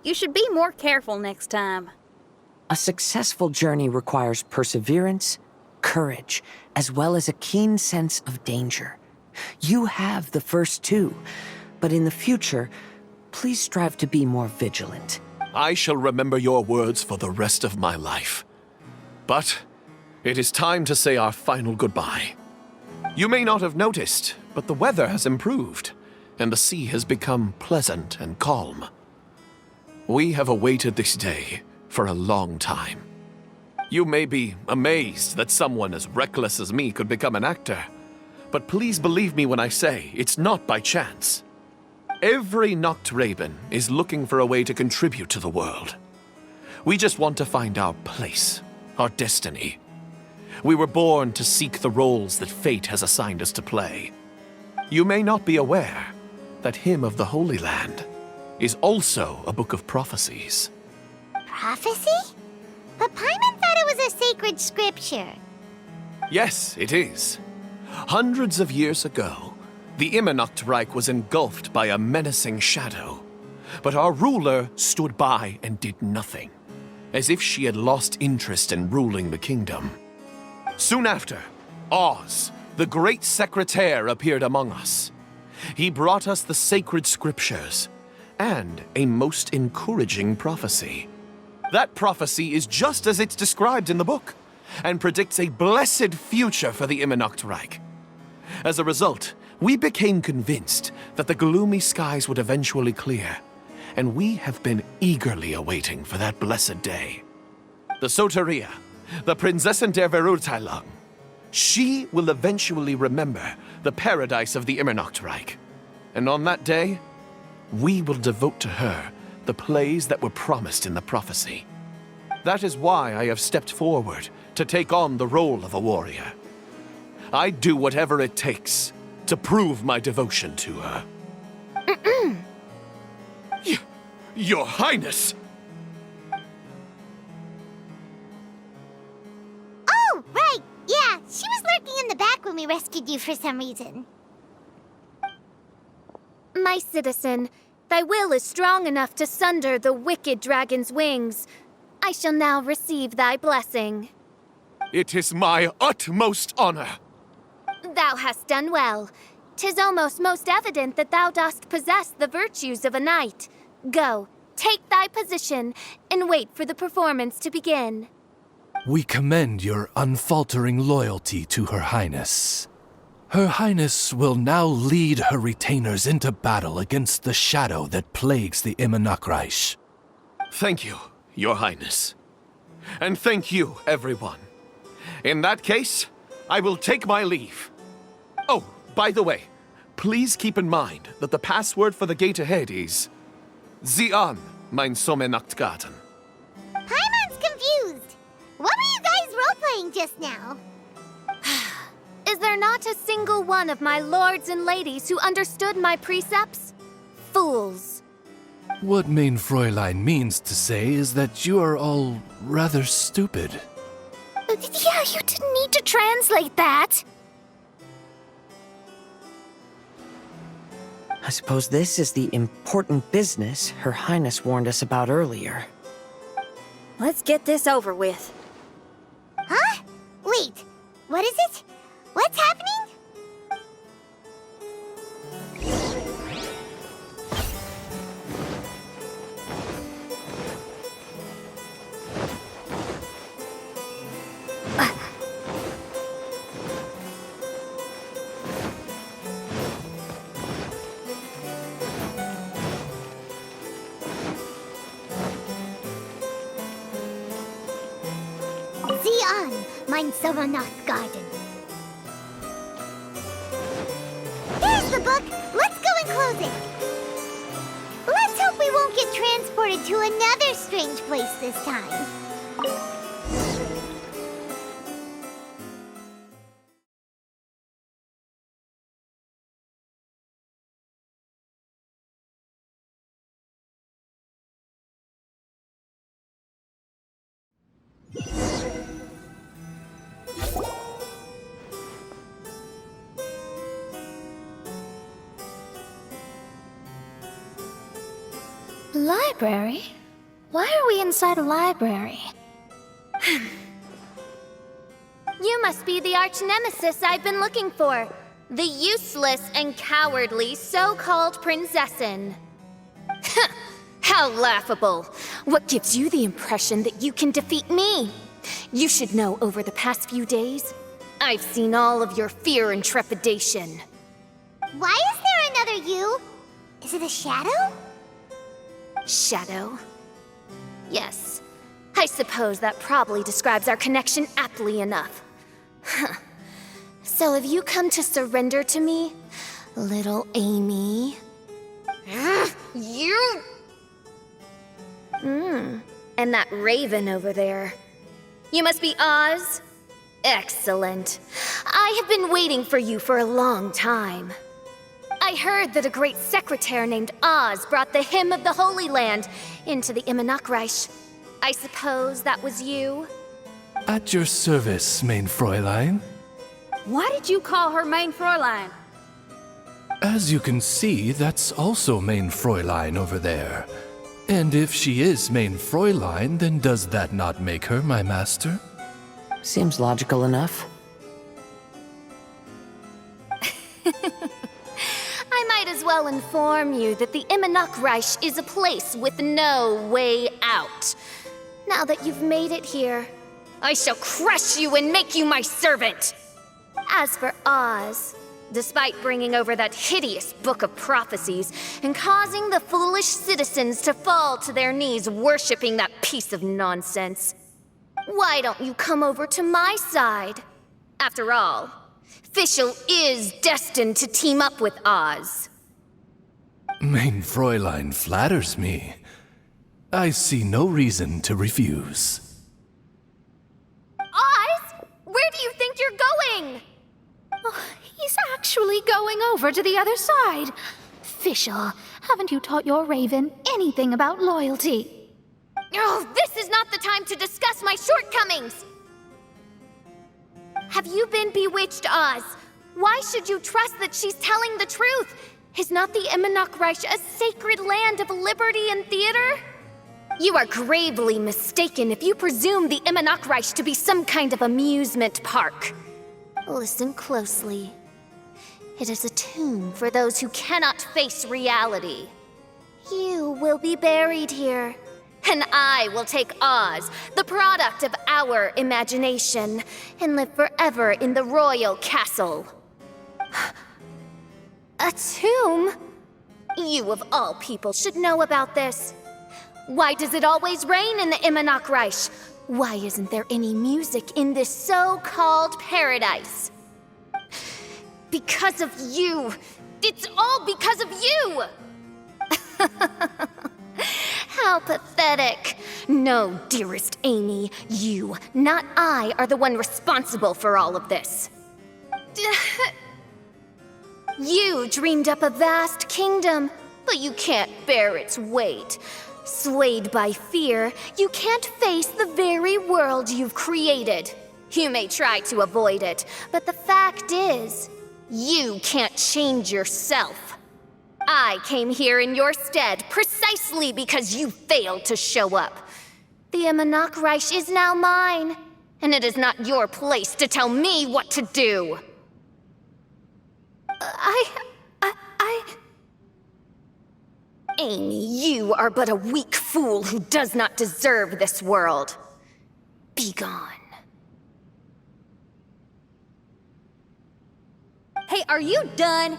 Speaker 2: you should be more careful next time.
Speaker 3: A successful journey requires perseverance, courage, as well as a keen sense of danger. You have the first two, but in the future, please strive to be more vigilant.
Speaker 7: I shall remember your words for the rest of my life. But it is time to say our final goodbye. You may not have noticed, but the weather has improved, and the sea has become pleasant and calm. We have awaited this day for a long time. You may be amazed that someone as reckless as me could become an actor, but please believe me when I say it's not by chance. Every Noctraben is looking for a way to contribute to the world. We just want to find our place, our destiny. We were born to seek the roles that fate has assigned us to play. You may not be aware that Hymn of the Holy Land is also a book of prophecies.
Speaker 1: Prophecy? But Paimon thought it was a sacred scripture.
Speaker 7: Yes, it is. Hundreds of years ago, the Immernachtreich was engulfed by a menacing shadow. But our ruler stood by and did nothing, as if she had lost interest in ruling the kingdom. Soon after, Oz, the great secretaire, appeared among us. He brought us the sacred scriptures and a most encouraging prophecy. That prophecy is just as it's described in the book, and predicts a blessed future for the Immernachtreich. As a result, we became convinced that the gloomy skies would eventually clear, and we have been eagerly awaiting for that blessed day. The Soteria, the Prinzessin der Verurteilung, she will eventually remember the paradise of the Immernachtreich, and on that day, we will devote to her the plays that were promised in the prophecy. That is why I have stepped forward to take on the role of a warrior. I'd do whatever it takes to prove my devotion to her. Your Highness!
Speaker 1: Oh, right! Yeah, she was lurking in the back when we rescued you for some reason. My citizen, thy will is strong enough to sunder the wicked dragon's wings. I shall now receive thy blessing.
Speaker 7: It is my utmost honor.
Speaker 1: Thou hast done well. 'Tis almost most evident that thou dost possess the virtues of a knight. Go, take thy position, and wait for the performance to begin.
Speaker 12: We commend your unfaltering loyalty to Her Highness. Her Highness will now lead her retainers into battle against the shadow that plagues the Immernachtreich.
Speaker 7: Thank you, Your Highness. And thank you, everyone. In that case, I will take my leave. Oh, by the way, please keep in mind that the password for the gate ahead is Zian, mein Sommernachtgarten.
Speaker 1: Paimon's confused. What were you guys role-playing just now? Is there not a single one of my lords and ladies who understood my precepts? Fools.
Speaker 12: What Mein Fräulein means to say is that you are all rather stupid.
Speaker 4: Yeah, you didn't need to translate that.
Speaker 3: I suppose this is the important business Her Highness warned us about earlier.
Speaker 2: Let's get this over with.
Speaker 1: Huh? Wait, what is it? What's happening? Zian, mein Sommernachtgarten. Here's the book. Let's go and close it. Let's hope we won't get transported to another strange place this time.
Speaker 4: Library? Why are we inside a library?
Speaker 1: You must be the arch-nemesis I've been looking for. The useless and cowardly so-called Princessin. How laughable. What gives you the impression that you can defeat me? You should know over the past few days, I've seen all of your fear and trepidation.
Speaker 13: Why is there another you? Is it a shadow?
Speaker 1: Shadow? Yes. I suppose that probably describes our connection aptly enough. So have you come to surrender to me, little Amy? You... And that raven over there. You must be Oz? Excellent. I have been waiting for you for a long time. I heard that a great secretary named Oz brought the hymn of the Holy Land into the Immernachtreich. I suppose that was you?
Speaker 12: At your service, mein Fräulein.
Speaker 2: Why did you call her Main Fräulein?
Speaker 12: As you can see, that's also mein Fräulein over there. And if she is mein Fräulein, then does that not make her my master?
Speaker 3: Seems logical enough.
Speaker 1: I might as well inform you that the Immernachtreich is a place with no way out. Now that you've made it here, I shall crush you and make you my servant! As for Oz, despite bringing over that hideous book of prophecies and causing the foolish citizens to fall to their knees worshipping that piece of nonsense, why don't you come over to my side? After all, Fischl is destined to team up with Oz.
Speaker 12: Mein Fräulein flatters me. I see no reason to refuse.
Speaker 1: Oz? Where do you think you're going?
Speaker 4: Oh, he's actually going over to the other side. Fischl, haven't you taught your raven anything about loyalty?
Speaker 1: Oh, this is not the time to discuss my shortcomings! Have you been bewitched, Oz? Why should you trust that she's telling the truth? Is not the Immernachtreich a sacred land of liberty and theater? You are gravely mistaken if you presume the Immernachtreich to be some kind of amusement park. Listen closely. It is a tomb for those who cannot face reality. You will be buried here, and I will take Oz, the product of our imagination, and live forever in the royal castle. A tomb? You of all people should know about this. Why does it always rain in the Immernachtreich? Why isn't there any music in this so-called paradise? Because of you! It's all because of you! How pathetic. No, dearest Amy, you, not I, are the one responsible for all of this. You dreamed up a vast kingdom, but you can't bear its weight. Swayed by fear, you can't face the very world you've created. You may try to avoid it, but the fact is, you can't change yourself. I came here in your stead precisely because you failed to show up. The Immernachtreich is now mine, and it is not your place to tell me what to do. Amy, you are but a weak fool who does not deserve this world. Be gone.
Speaker 2: Hey, are you done?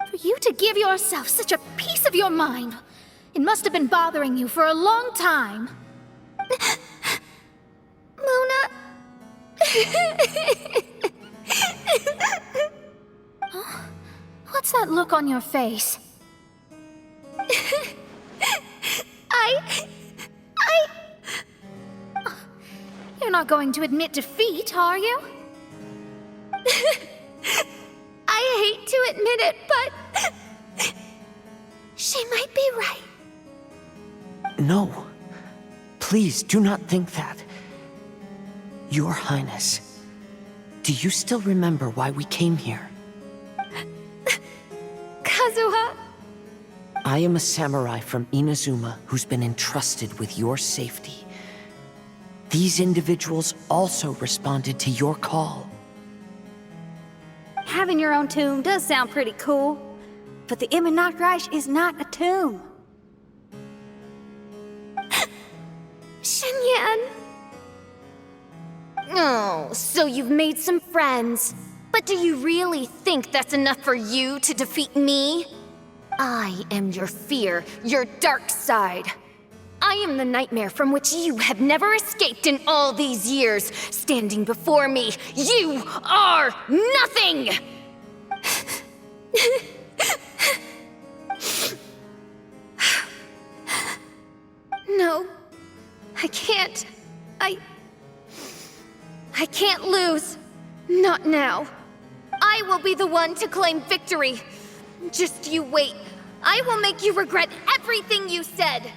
Speaker 4: For you to give yourself such a piece of your mind, it must have been bothering you for a long time.
Speaker 1: Luna...
Speaker 4: Huh? What's that look on your face? You're not going to admit defeat, are you?
Speaker 1: I hate to admit it, but... she might be right.
Speaker 3: No. Please, do not think that. Your Highness, do you still remember why we came here?
Speaker 1: Kazuha?
Speaker 3: I am a samurai from Inazuma who's been entrusted with your safety. These individuals also responded to your call.
Speaker 2: Having your own tomb does sound pretty cool, but the Immernachtreich is not a tomb.
Speaker 1: Shenyan! Oh, so you've made some friends. But do you really think that's enough for you to defeat me? I am your fear, your dark side. I am the nightmare from which you have never escaped in all these years. Standing before me, you are nothing! No, I can't. I can't lose. Not now. I will be the one to claim victory. Just you wait. I will make you regret everything you said.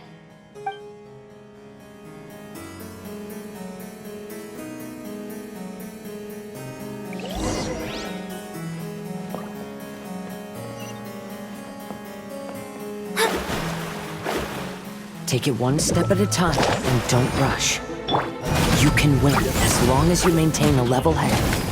Speaker 3: Take it one step at a time and don't rush. You can win as long as you maintain a level head.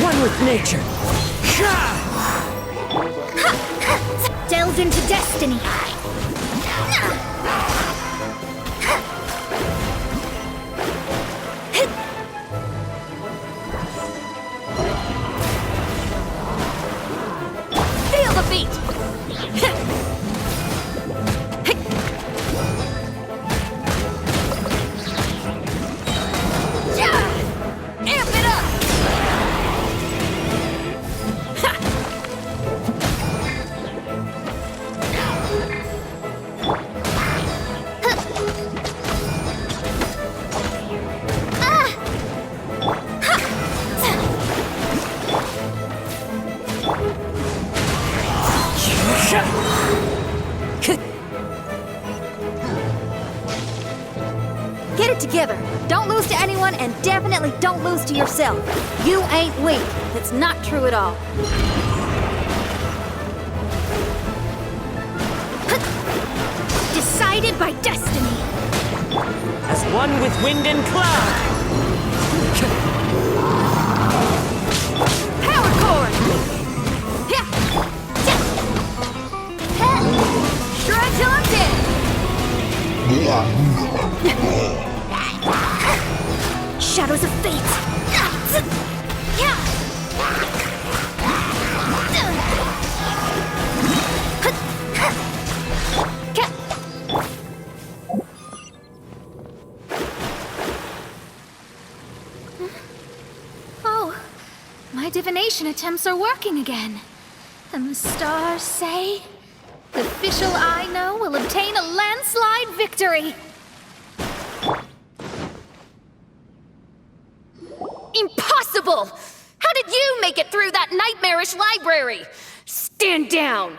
Speaker 3: One with nature.
Speaker 4: Delve into destiny.
Speaker 1: Feel the beat! Amp it up!
Speaker 2: Get it together. Don't lose to anyone, and definitely don't lose to yourself. You ain't weak. That's not true at all.
Speaker 4: Decided by destiny.
Speaker 3: As one with wind and cloud.
Speaker 2: Power chord! Shred till I'm dead!
Speaker 4: Shadows of fate.
Speaker 1: Oh, my divination attempts are working again. And the stars say the official I know will obtain a landslide victory. Impossible! How did you make it through that nightmarish library? Stand down!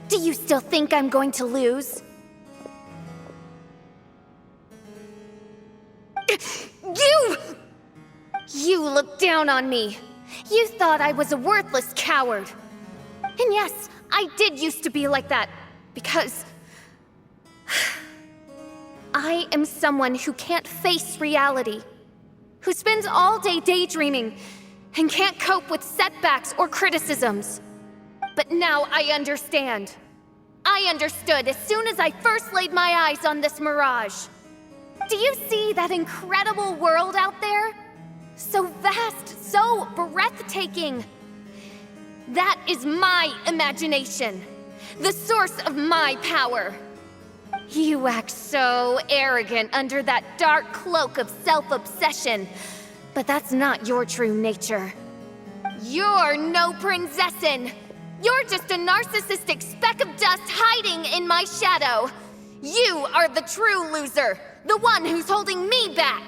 Speaker 1: Do you still think I'm going to lose? You looked down on me. You thought I was a worthless coward. And yes, I did used to be like that, because I am someone who can't face reality, who spends all day daydreaming and can't cope with setbacks or criticisms. But now I understand. I understood as soon as I first laid my eyes on this mirage. Do you see that incredible world out there? So vast, so breathtaking. That is my imagination, the source of my power. You act so arrogant under that dark cloak of self-obsession, but that's not your true nature. You're no princessin. You're just a narcissistic speck of dust hiding in my shadow. You are the true loser, the one who's holding me back.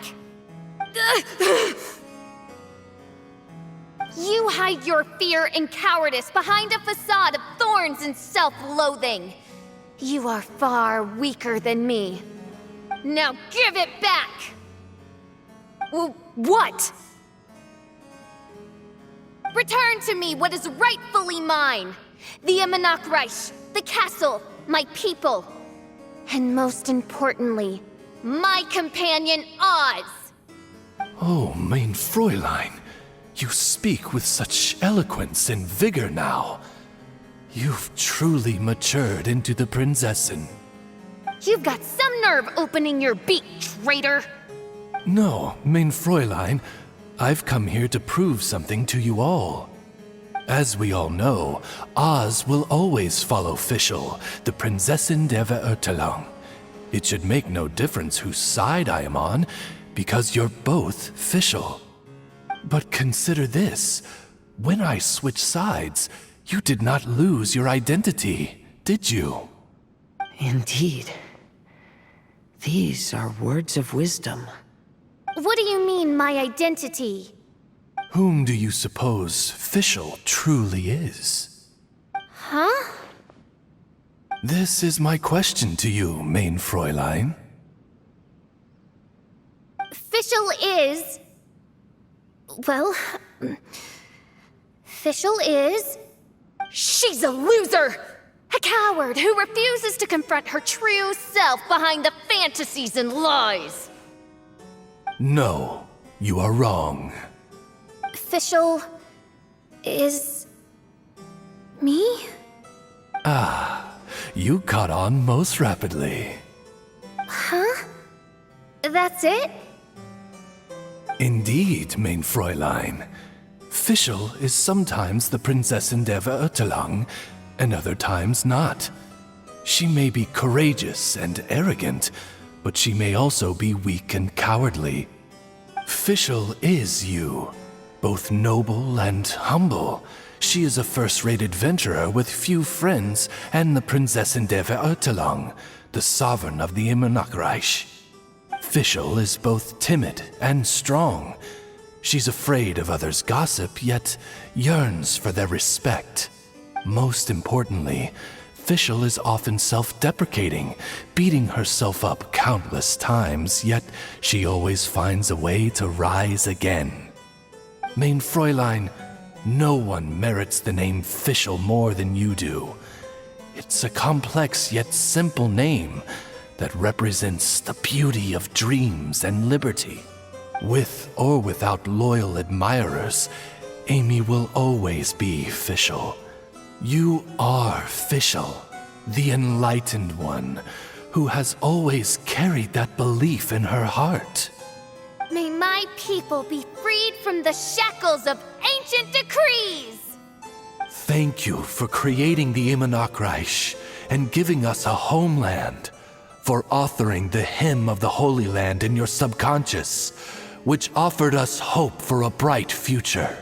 Speaker 1: You hide your fear and cowardice behind a facade of thorns and self-loathing. You are far weaker than me. Now give it back! What? Return to me what is rightfully mine. The Imanok the castle, my people. And most importantly, my companion Oz.
Speaker 12: Oh, mein Fräulein, you speak with such eloquence and vigor now. You've truly matured into the Prinzessin.
Speaker 1: You've got some nerve opening your beak, traitor!
Speaker 12: No, mein Fräulein, I've come here to prove something to you all. As we all know, Oz will always follow Fischl, the Prinzessin der Verurteilung. It should make no difference whose side I am on, because you're both Fischl. But consider this. When I switched sides, you did not lose your identity, did you?
Speaker 3: Indeed. These are words of wisdom.
Speaker 1: What do you mean, my identity?
Speaker 12: Whom do you suppose Fischl truly is?
Speaker 1: Huh?
Speaker 12: This is my question to you, mein Fräulein.
Speaker 1: Fischl is... Well... Fischl is... She's a loser! A coward who refuses to confront her true self behind the fantasies and lies!
Speaker 12: No, you are wrong.
Speaker 1: Fischl... is... me?
Speaker 12: Ah, you caught on most rapidly.
Speaker 1: Huh? That's it?
Speaker 12: Indeed, mein Fräulein. Fischl is sometimes the Prinzessin der Verurteilung, and other times not. She may be courageous and arrogant, but she may also be weak and cowardly. Fischl is you, both noble and humble. She is a first-rate adventurer with few friends and the Prinzessin der Verurteilung, the sovereign of the Imanok Fischl is both timid and strong. She's afraid of others' gossip, yet yearns for their respect. Most importantly, Fischl is often self-deprecating, beating herself up countless times, yet she always finds a way to rise again. Mein Fräulein, no one merits the name Fischl more than you do. It's a complex yet simple name that represents the beauty of dreams and liberty. With or without loyal admirers, Amy will always be Fischl. You are Fischl, the enlightened one, who has always carried that belief in her heart.
Speaker 1: May my people be freed from the shackles of ancient decrees!
Speaker 12: Thank you for creating the Imanok and giving us a homeland, for authoring the hymn of the Holy Land in your subconscious, which offered us hope for a bright future.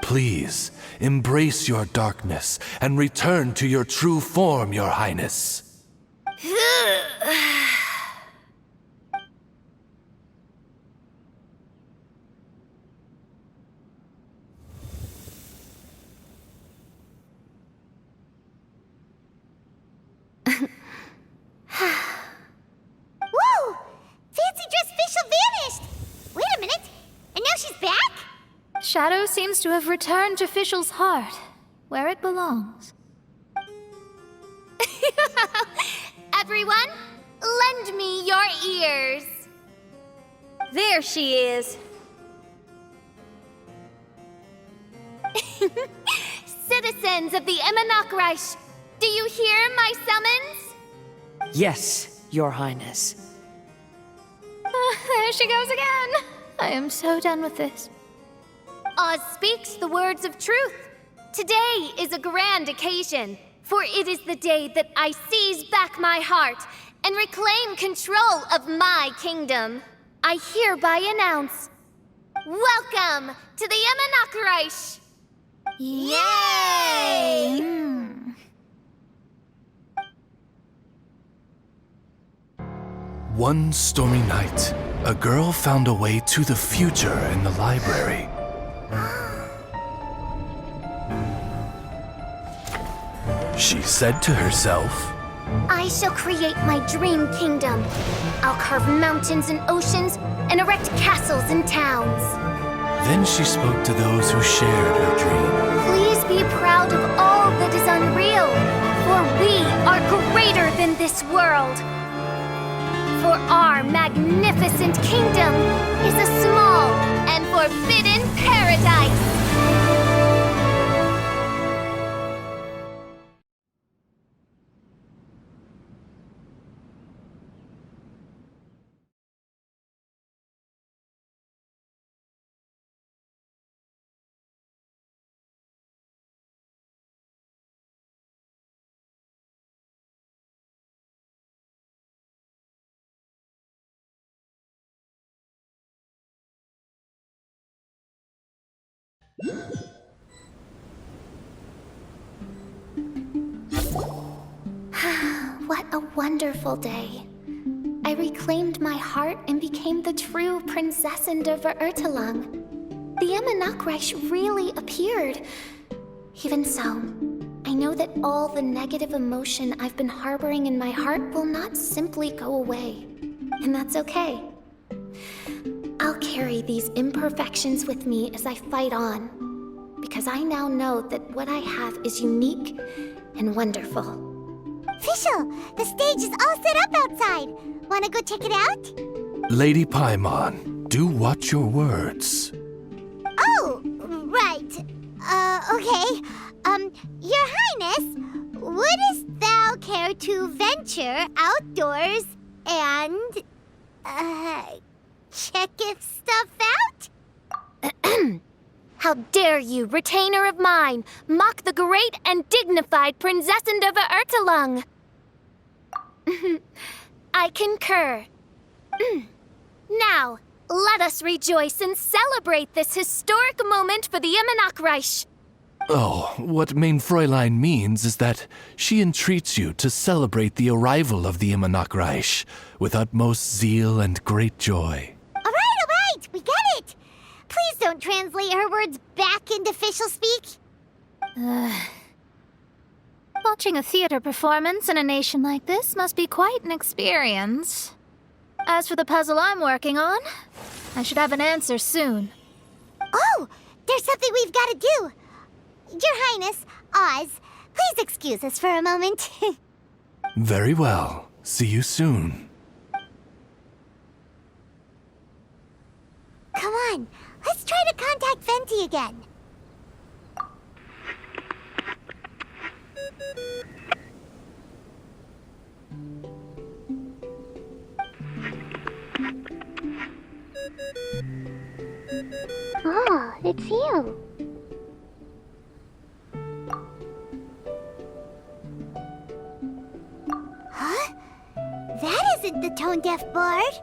Speaker 12: Please, embrace your darkness and return to your true form, Your Highness.
Speaker 13: Whoa! Fancy dress Fischl vanished! Wait a minute, and now she's back?
Speaker 4: Shadow seems to have returned to Fischl's heart, where it belongs.
Speaker 1: Everyone, lend me your ears.
Speaker 2: There she is.
Speaker 1: Citizens of the Imanok, do you hear my summons?
Speaker 3: Yes, Your Highness.
Speaker 4: There she goes again. I am so done with this.
Speaker 1: Oz speaks the words of truth. Today is a grand occasion, for it is the day that I seize back my heart and reclaim control of my kingdom. I hereby announce, welcome to the Imanok! Yay!
Speaker 12: One stormy night, a girl found a way to the future in the library. She said to herself,
Speaker 1: I shall create my dream kingdom. I'll carve mountains and oceans and erect castles and towns.
Speaker 12: Then she spoke to those who shared her dream.
Speaker 1: Please be proud of all that is unreal, for we are greater than this world. For our magnificent kingdom is a small and forbidden paradise. What a wonderful day. I reclaimed my heart and became the true Prinzessin der Verurteilung. The Immernachtreich really appeared. Even so, I know that all the negative emotion I've been harboring in my heart will not simply go away. And that's okay. I'll carry these imperfections with me as I fight on, because I now know that what I have is unique and wonderful.
Speaker 13: Fischl, the stage is all set up outside. Wanna go check it out?
Speaker 12: Lady Paimon, do watch your words.
Speaker 13: Oh, right. Okay. Your Highness, wouldst thou care to venture outdoors and, check if stuff out?
Speaker 1: How dare you, retainer of mine, mock the great and dignified Prinzessin der Verurteilung? I concur. Now, let us rejoice and celebrate this historic moment for the Immernachtreich.
Speaker 12: Oh, what Mein Fräulein means is that she entreats you to celebrate the arrival of the Immernachtreich with utmost zeal and great joy.
Speaker 13: All right, we get it. Please don't translate her words back into Fischl speak.
Speaker 4: Watching a theater performance in a nation like this must be quite an experience. As for the puzzle I'm working on, I should have an answer soon.
Speaker 13: Oh, there's something we've got to do. Your Highness, Oz, please excuse us for a moment.
Speaker 12: Very well. See you soon.
Speaker 13: Come on, let's try to contact Venti again. Oh, it's you. Huh? That isn't the tone-deaf bard.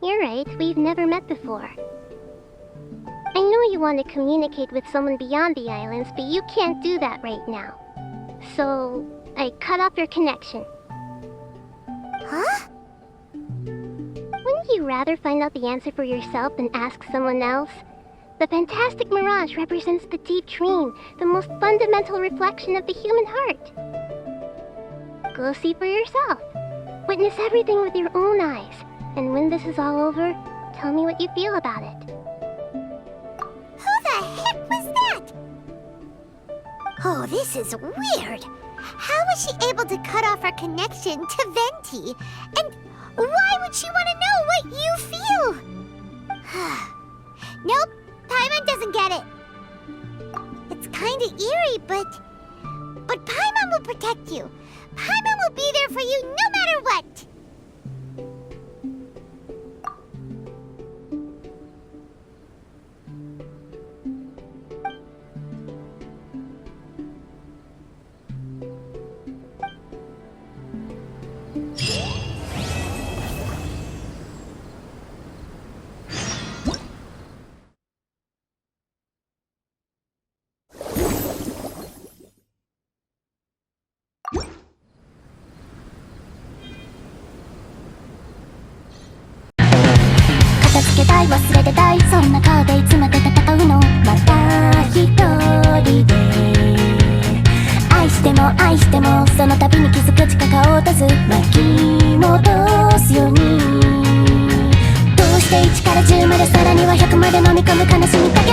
Speaker 14: You're right, we've never met before. I know you want to communicate with someone beyond the islands, but you can't do that right now. So, I cut off your connection.
Speaker 13: Huh?
Speaker 14: Wouldn't you rather find out the answer for yourself than ask someone else? The fantastic mirage represents the deep dream, the most fundamental reflection of the human heart. Go see for yourself. Witness everything with your own eyes. And when this is all over, tell me what you feel about it.
Speaker 13: Who the heck was that? Oh, this is weird. How was she able to cut off our connection to Venti? And why would she want to know what you feel? Nope, Paimon doesn't get it. It's kind of eerie, but Paimon will protect you. Paimon will be there for you no matter what.
Speaker 15: 忘れてたいそんな顔でいつまで戦うのまた一人で愛してもも愛してもその度に気づく力を落とす巻き戻すようにどうして1から10までさらには100まで飲み込む悲しみ方